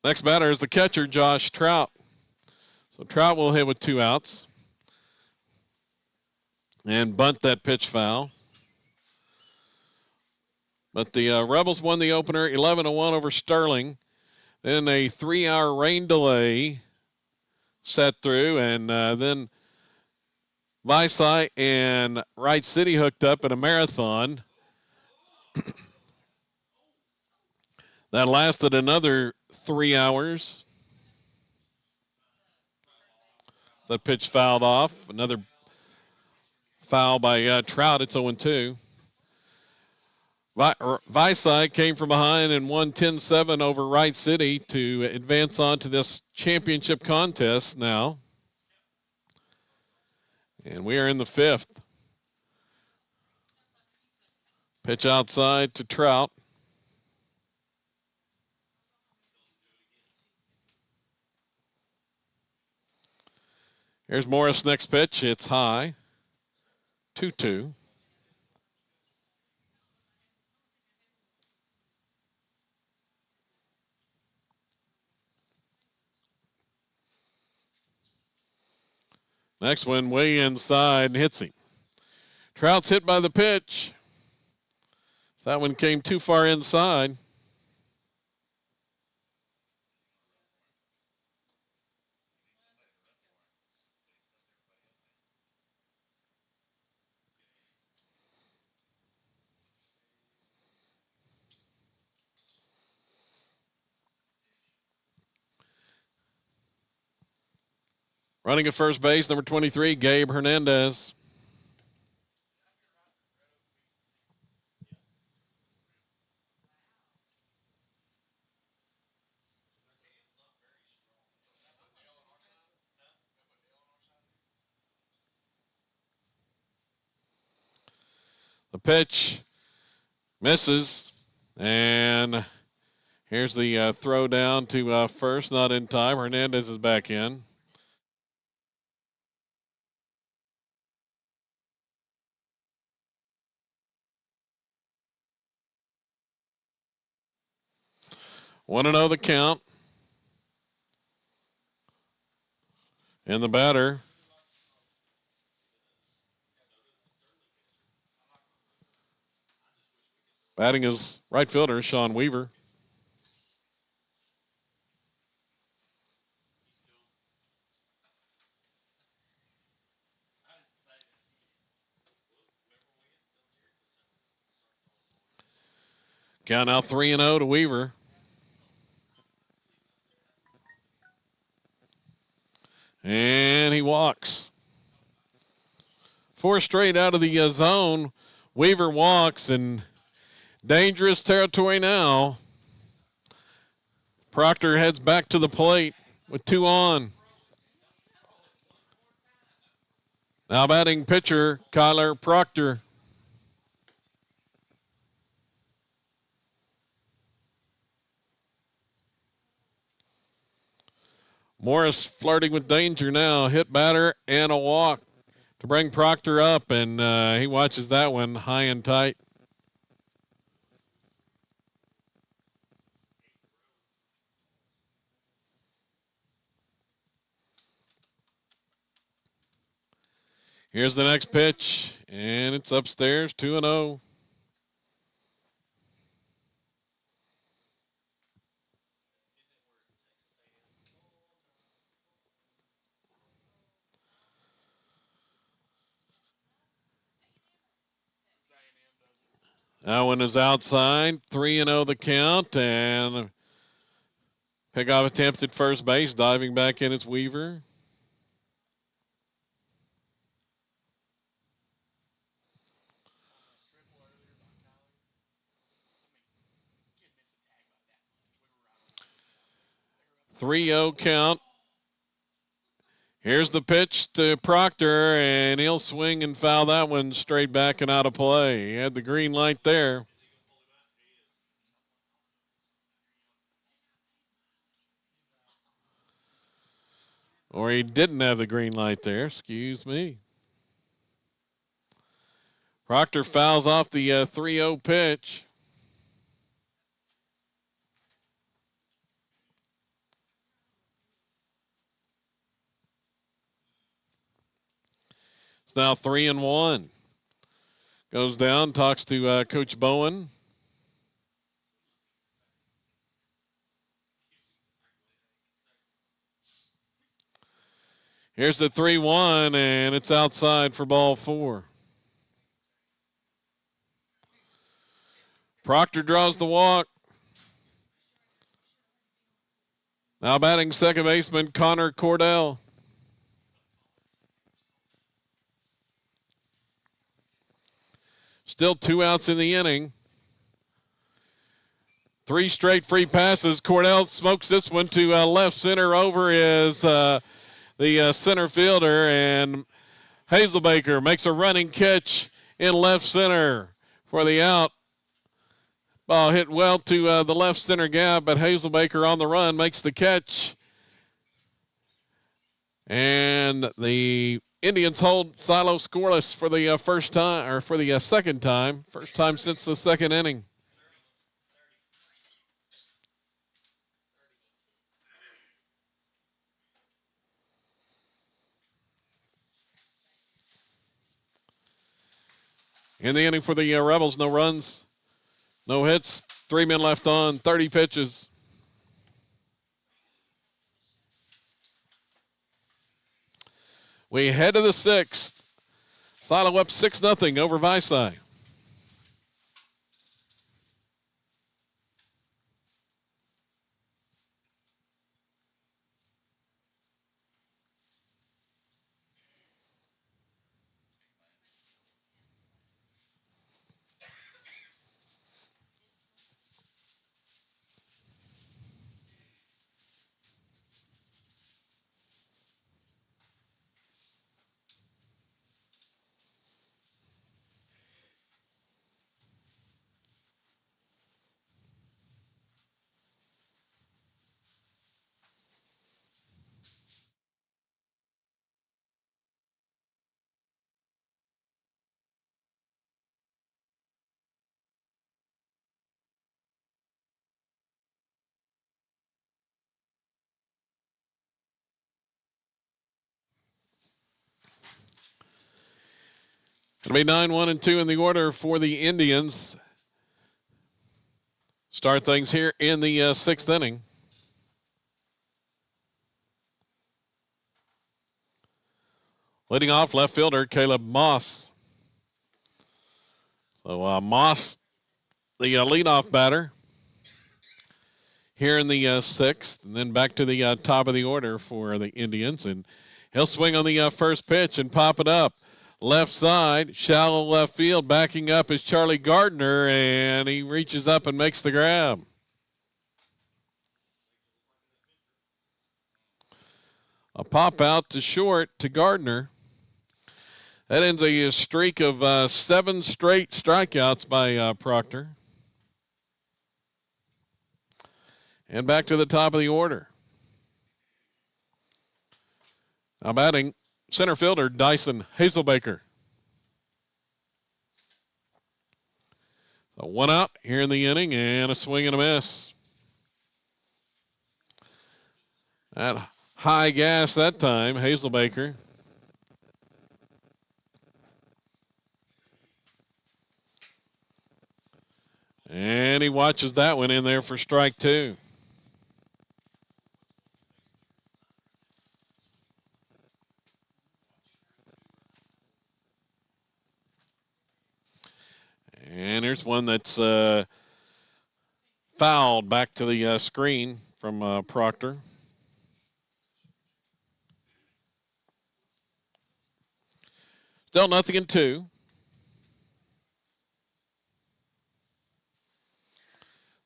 Next batter is the catcher, Josh Trout. So Trout will hit with 2 outs and bunt that pitch foul. But the Rebels won the opener 11-1 over Sterling. Then a 3-hour rain delay set through, and then Vici and Wright City hooked up in a marathon. That lasted another 3 hours. That pitch fouled off. Another foul by Trout. It's 0-2. Vici came from behind and won 10-7 over Wright City to advance on to this championship contest now. And we are in the 5th. Pitch outside to Trout. Here's Morris' next pitch. It's high. 2-2. Next one way inside and hits him. Trout's hit by the pitch. That one came too far inside. Running at first base, number 23, Gabe Hernandez. The pitch misses, and Here's the throw down to first, not in time. Hernandez is back in. Want to know the count. And the batter. Batting is right fielder Sean Weaver. Count now 3-0 to Weaver. And he walks. 4 straight out of the zone. Weaver walks in dangerous territory now. Proctor heads back to the plate with 2 on. Now batting pitcher Kyler Proctor. Morris flirting with danger now. Hit batter and a walk to bring Proctor up, and he watches that one high and tight. Here's the next pitch, and it's upstairs, 2-0. That one is outside, 3-0 the count, and pickoff attempt at first base, diving back in, it's Weaver. Three-zero count. Here's the pitch to Proctor, and he'll swing and foul that one straight back and out of play. He had the green light there. Or he didn't have the green light there, excuse me. Proctor fouls off the 3-0 pitch. It's now 3-1. Goes down, talks to Coach Bowen. Here's the 3-1, and it's outside for ball 4. Proctor draws the walk. Now batting second baseman Connor Cordell. Still 2 outs in the inning. 3 straight free passes. Cordell smokes this one to left center. Over is the center fielder, and Hazelbaker makes a running catch in left center for the out. Ball hit well to the left center gap, but Hazelbaker on the run makes the catch. And the Indians hold Silo scoreless for the first time, or for the second time. First time since the second inning. In the inning for the Rebels, no runs, no hits, 3 men left on, 30 pitches. We head to the 6th. Silo up 6-0 over Vici. It'll be 9-1-2 in the order for the Indians. Start things here in the sixth inning. Leading off, left fielder Caleb Moss. So Moss, the leadoff batter here in the sixth, and then back to the top of the order for the Indians. And he'll swing on the first pitch and pop it up. Left side, shallow left field. Backing up is Charlie Gardner, and he reaches up and makes the grab. A pop out to short to Gardner. That ends a streak of 7 straight strikeouts by Proctor. And back to the top of the order. Now batting, center fielder Dyson Hazelbaker. So 1 out here in the inning and a swing and a miss. At high gas that time, Hazelbaker. And he watches that one in there for strike 2. And here's one that's fouled back to the screen from Proctor. Still 0-2.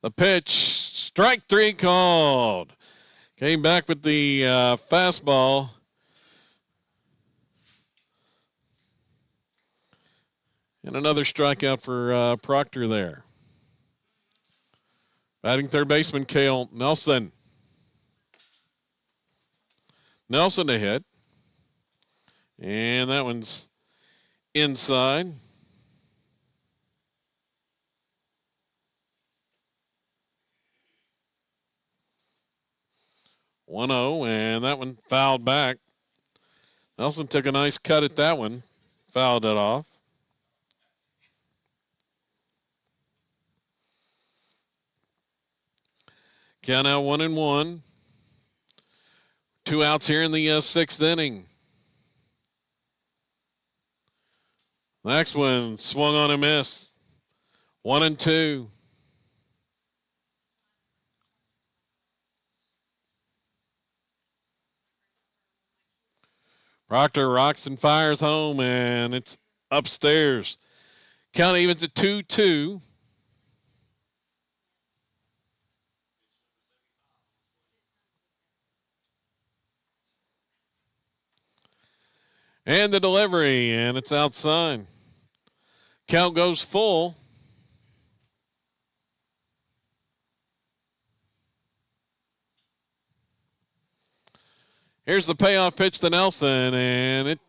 The pitch, strike 3 called. Came back with the fastball. And another strikeout for Proctor there. Batting third baseman, Cale Nelson. Nelson to hit. And that one's inside. (1-0), and that one fouled back. Nelson took a nice cut at that one, fouled it off. Count out 1-1. 2 outs here in the sixth inning. Next one swung on and missed. 1-2. Proctor rocks and fires home, and it's upstairs. Count evens at 2-2. And the delivery, and it's outside. Count goes full. Here's the payoff pitch to Nelson, and it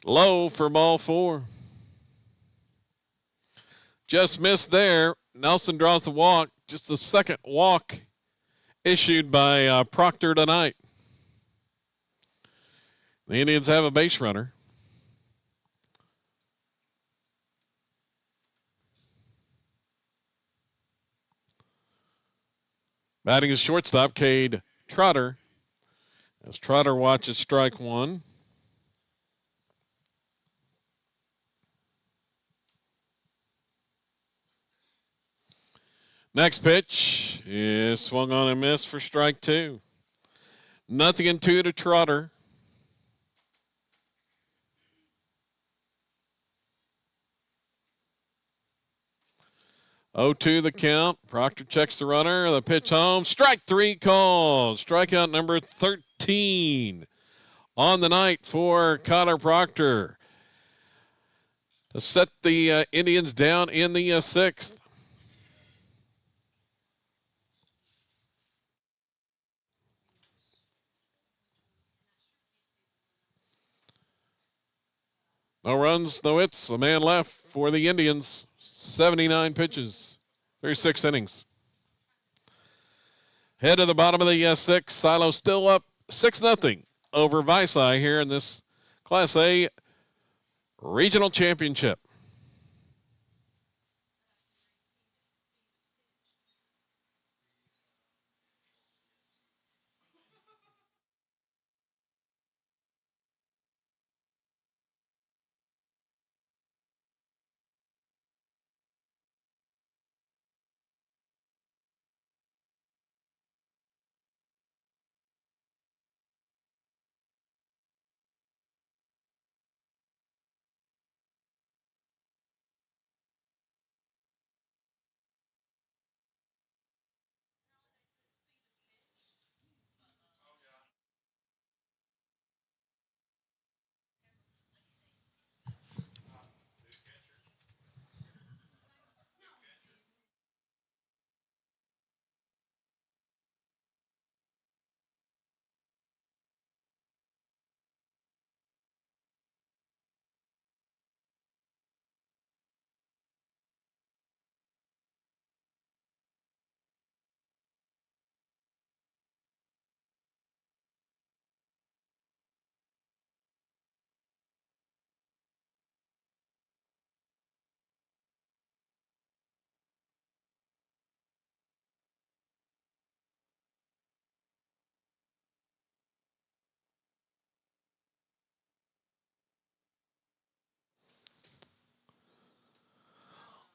low for ball 4. Just missed there. Nelson draws the walk. Just the second walk issued by Proctor tonight. The Indians have a base runner. Batting is shortstop, Cade Trotter. As Trotter watches strike 1. Next pitch is swung on and missed for strike 2. 0-2 to Trotter. 0-2 the count. Proctor checks the runner. The pitch home. Strike 3 called. Strikeout number 13 on the night for Connor Proctor to set the Indians down in the sixth. No runs, no hits. A man left for the Indians. 79 pitches, 36 innings. Head to the bottom of the sixth. Silo still up 6-0 over Vici here in this Class A Regional Championship.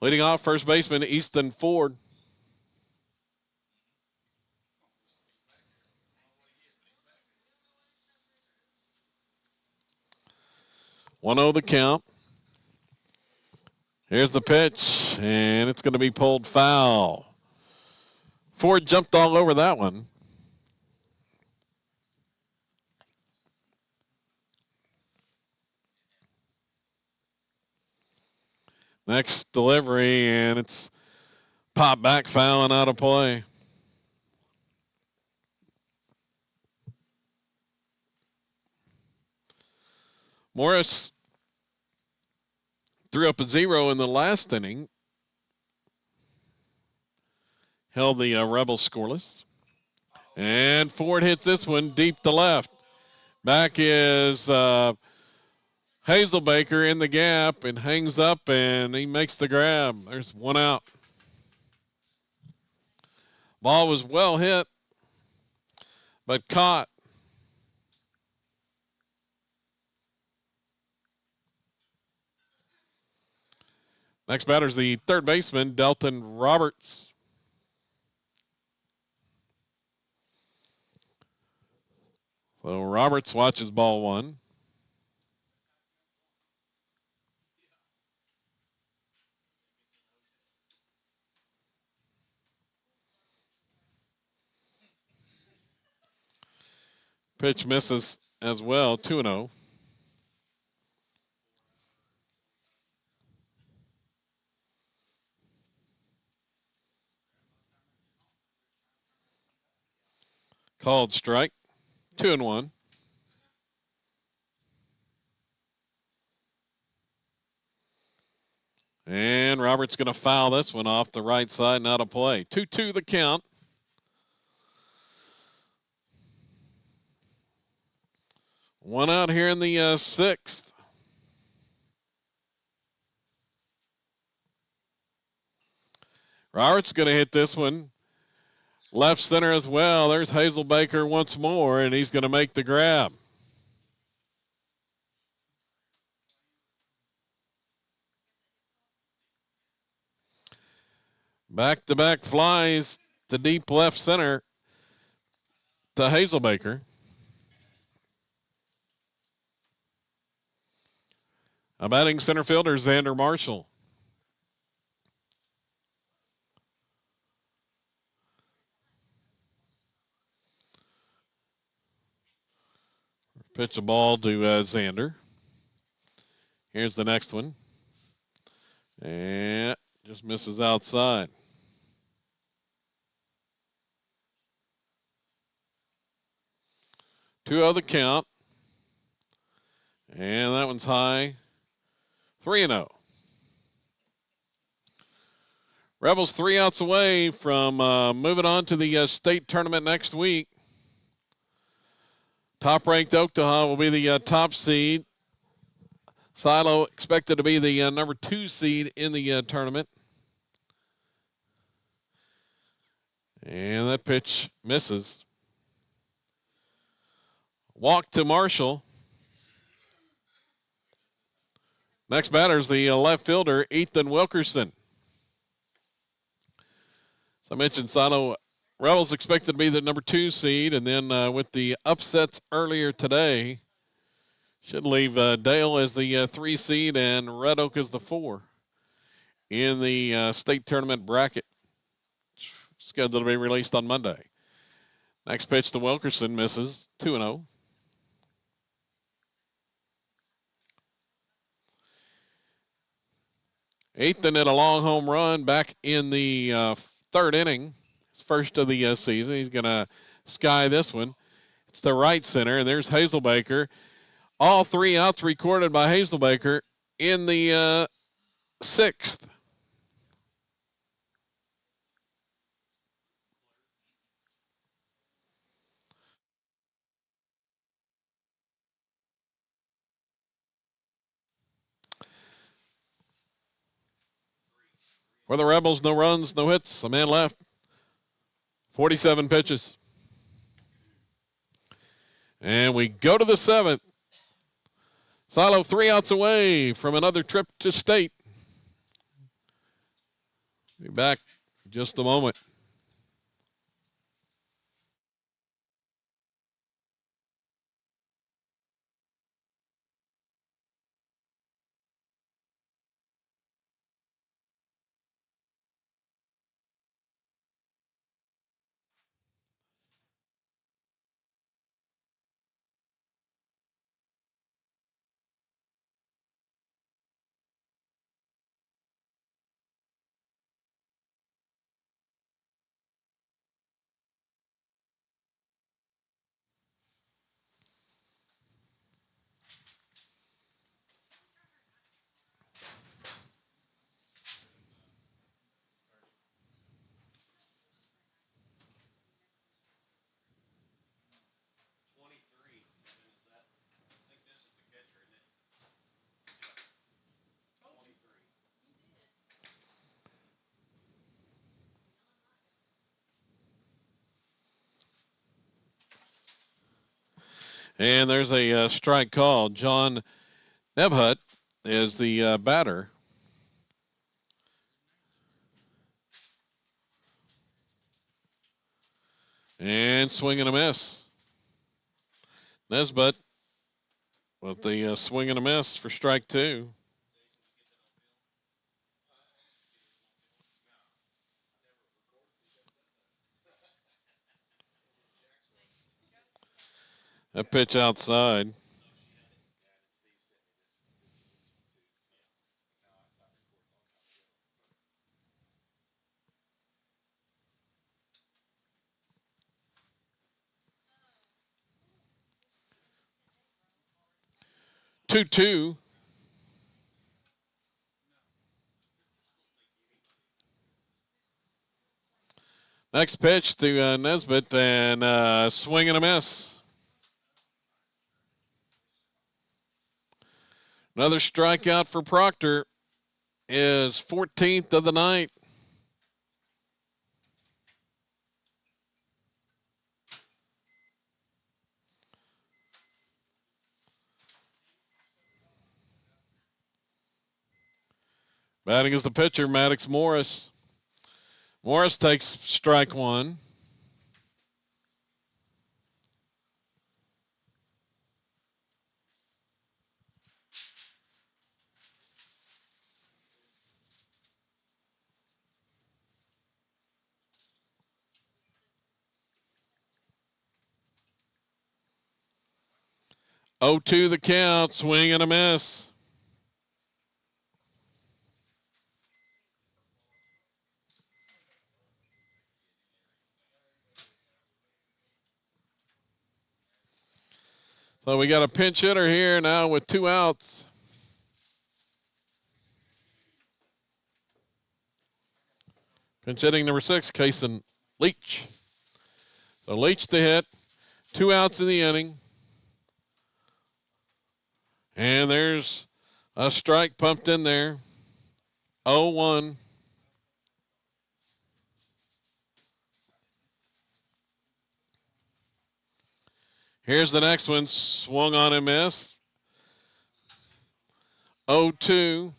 Leading off, first baseman Easton Ford. 1-0 the count. Here's the pitch, and it's going to be pulled foul. Ford jumped all over that one. Next delivery, and it's popped back, foul and out of play. Morris threw up a 0 in the last inning. Held the Rebels scoreless. And Ford hits this one deep to left. Back is Hazelbaker in the gap and hangs up, and he makes the grab. There's one out. Ball was well hit, but caught. Next batter's the third baseman, Delton Roberts. So Roberts watches ball one. Pitch misses as well, 2-0. Called strike, 2-1. And Roberts going to foul this one off the right side, not a play. 2-2 the count. One out here in the sixth. Roberts going to hit this one. Left center as well. There's Hazelbaker once more, and he's going to make the grab. Back-to-back flies to deep left center to Hazelbaker. A batting center fielder, Xander Marshall. Pitch a ball to Xander. Here's the next one. And just misses outside. Two other count. And that one's high. 3-0. Rebels 3 outs away from moving on to the state tournament next week. Top-ranked Oklahoma will be the top seed. Silo expected to be the number 2 seed in the tournament. And that pitch misses. Walk to Marshall. Next batter is the left fielder, Ethan Wilkerson. As I mentioned, Silo Rebels expected to be the number 2 seed, and then with the upsets earlier today, should leave Dale as the 3 seed and Red Oak as the 4 in the state tournament bracket. Scheduled to be released on Monday. Next pitch to Wilkerson, misses, 2-0. Ethan hit a long home run back in the third inning. His first of the season. He's going to sky this one. It's the right center, and there's Hazelbaker. All 3 outs recorded by Hazelbaker in the 6th. For the Rebels, no runs, no hits, a man left. 47 pitches. And we go to the 7th. Silo 3 outs away from another trip to state. Be back in just a moment. And there's a strike call. John Nebhut is the batter. And swing and a miss. Nesbitt with the swing and a miss for strike 2. That pitch outside. Two. Next pitch to Nesbitt, and swing and a miss. Another strikeout for Proctor is 14th of the night. Batting is the pitcher, Maddox Morris. Morris takes strike 1. Oh, 2 the count, swing and a miss. So we got a pinch hitter here now with 2 outs. Pinch hitting number 6, Kason Leach. So Leach to hit, 2 outs in the inning. And there's A strike pumped in there. 0-1. Here's the next one. Swung on and missed. 0-2.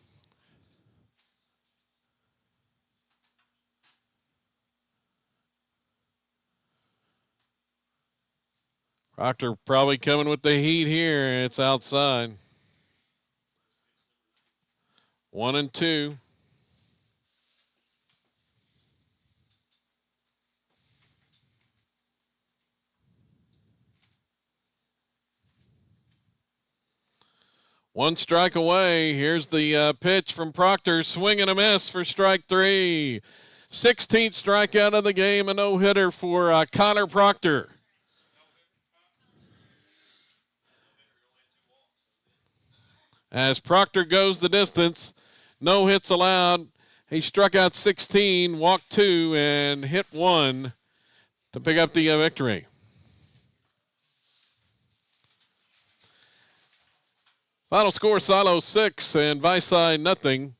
Proctor probably coming with the heat here. It's outside. 1-2. One strike away. Here's the pitch from Proctor. Swing and a miss for strike 3. 16th strikeout of the game. A no-hitter for Connor Proctor. As Proctor goes the distance, no hits allowed. He struck out 16, walked 2, and hit 1 to pick up the victory. Final score, Silo 6 and Vici nothing.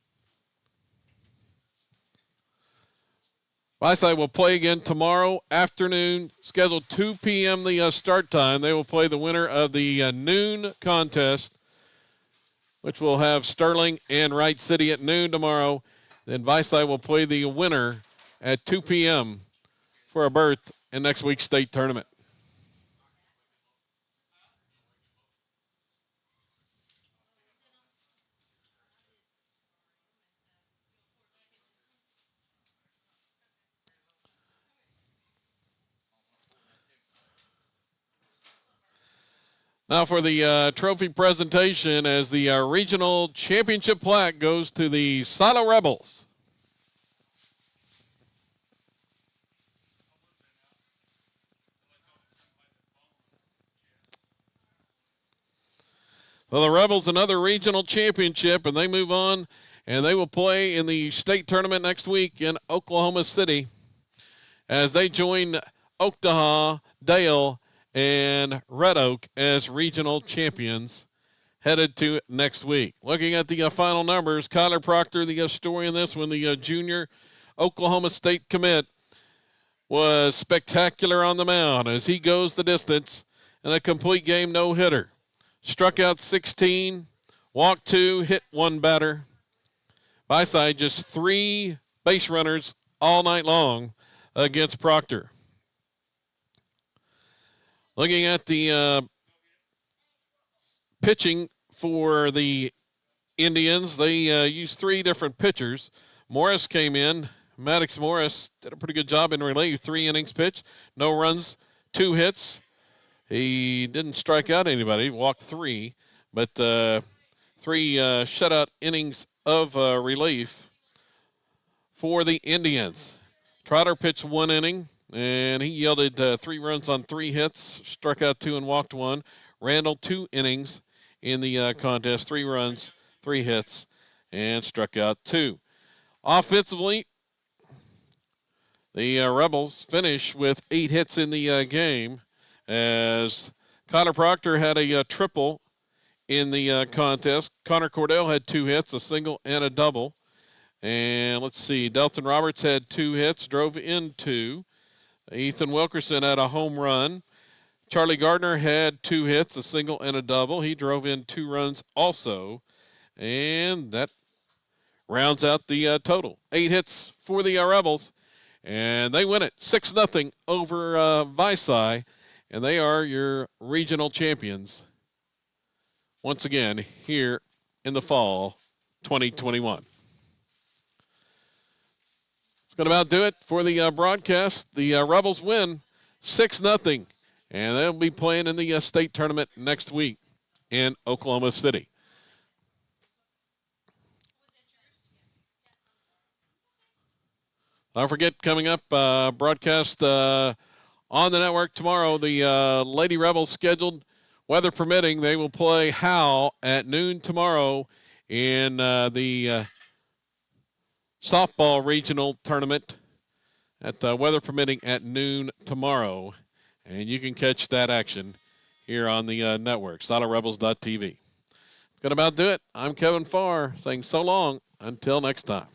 Vici will play again tomorrow afternoon, scheduled 2 p.m. the start time. They will play the winner of the noon contest, which will have Sterling and Wright City at noon tomorrow. Then Vici will play the winner at 2 p.m. for a berth in next week's state tournament. Now for the trophy presentation, as the regional championship plaque goes to the Silo Rebels. So the Rebels, another regional championship, and they move on, and they will play in the state tournament next week in Oklahoma City as they join Oktaha, Dale, and Red Oak as regional champions headed to next week. Looking at the final numbers, Kyler Proctor, the story in this one, the junior Oklahoma State commit, was spectacular on the mound as he goes the distance in a complete game no-hitter. Struck out 16, walked 2, hit 1 batter. Vici just 3 base runners all night long against Proctor. Looking at the pitching for the Indians, they used 3 different pitchers. Morris came in. Maddox Morris did a pretty good job in relief. 3 innings pitched, no runs, 2 hits. He didn't strike out anybody, walked 3, but 3 shutout innings of relief for the Indians. Trotter pitched 1 inning, and he yielded 3 runs on 3 hits, struck out 2 and walked 1. Randall, 2 innings in the contest, 3 runs, 3 hits, and struck out 2. Offensively, the Rebels finish with 8 hits in the game, as Connor Proctor had a triple in the contest. Connor Cordell had 2 hits, a single and a double. And let's see, Delton Roberts had 2 hits, drove in 2. Ethan Wilkerson had a home run. Charlie Gardner had 2 hits, a single and a double. He drove in 2 runs also. And that rounds out the total. 8 hits for the Rebels. And they win it 6-0 over Vici. And they are your regional champions once again here in the fall 2021. It's going to about do it for the broadcast. The Rebels win 6-0, and they'll be playing in the state tournament next week in Oklahoma City. Don't forget, coming up, broadcast on the network tomorrow, the Lady Rebels scheduled, weather permitting, they will play Howe at noon tomorrow in the softball regional tournament at weather permitting at noon tomorrow. And you can catch that action here on the network, SoloRebels.tv. It's Gonna about do it. I'm Kevin Farr saying so long until next time.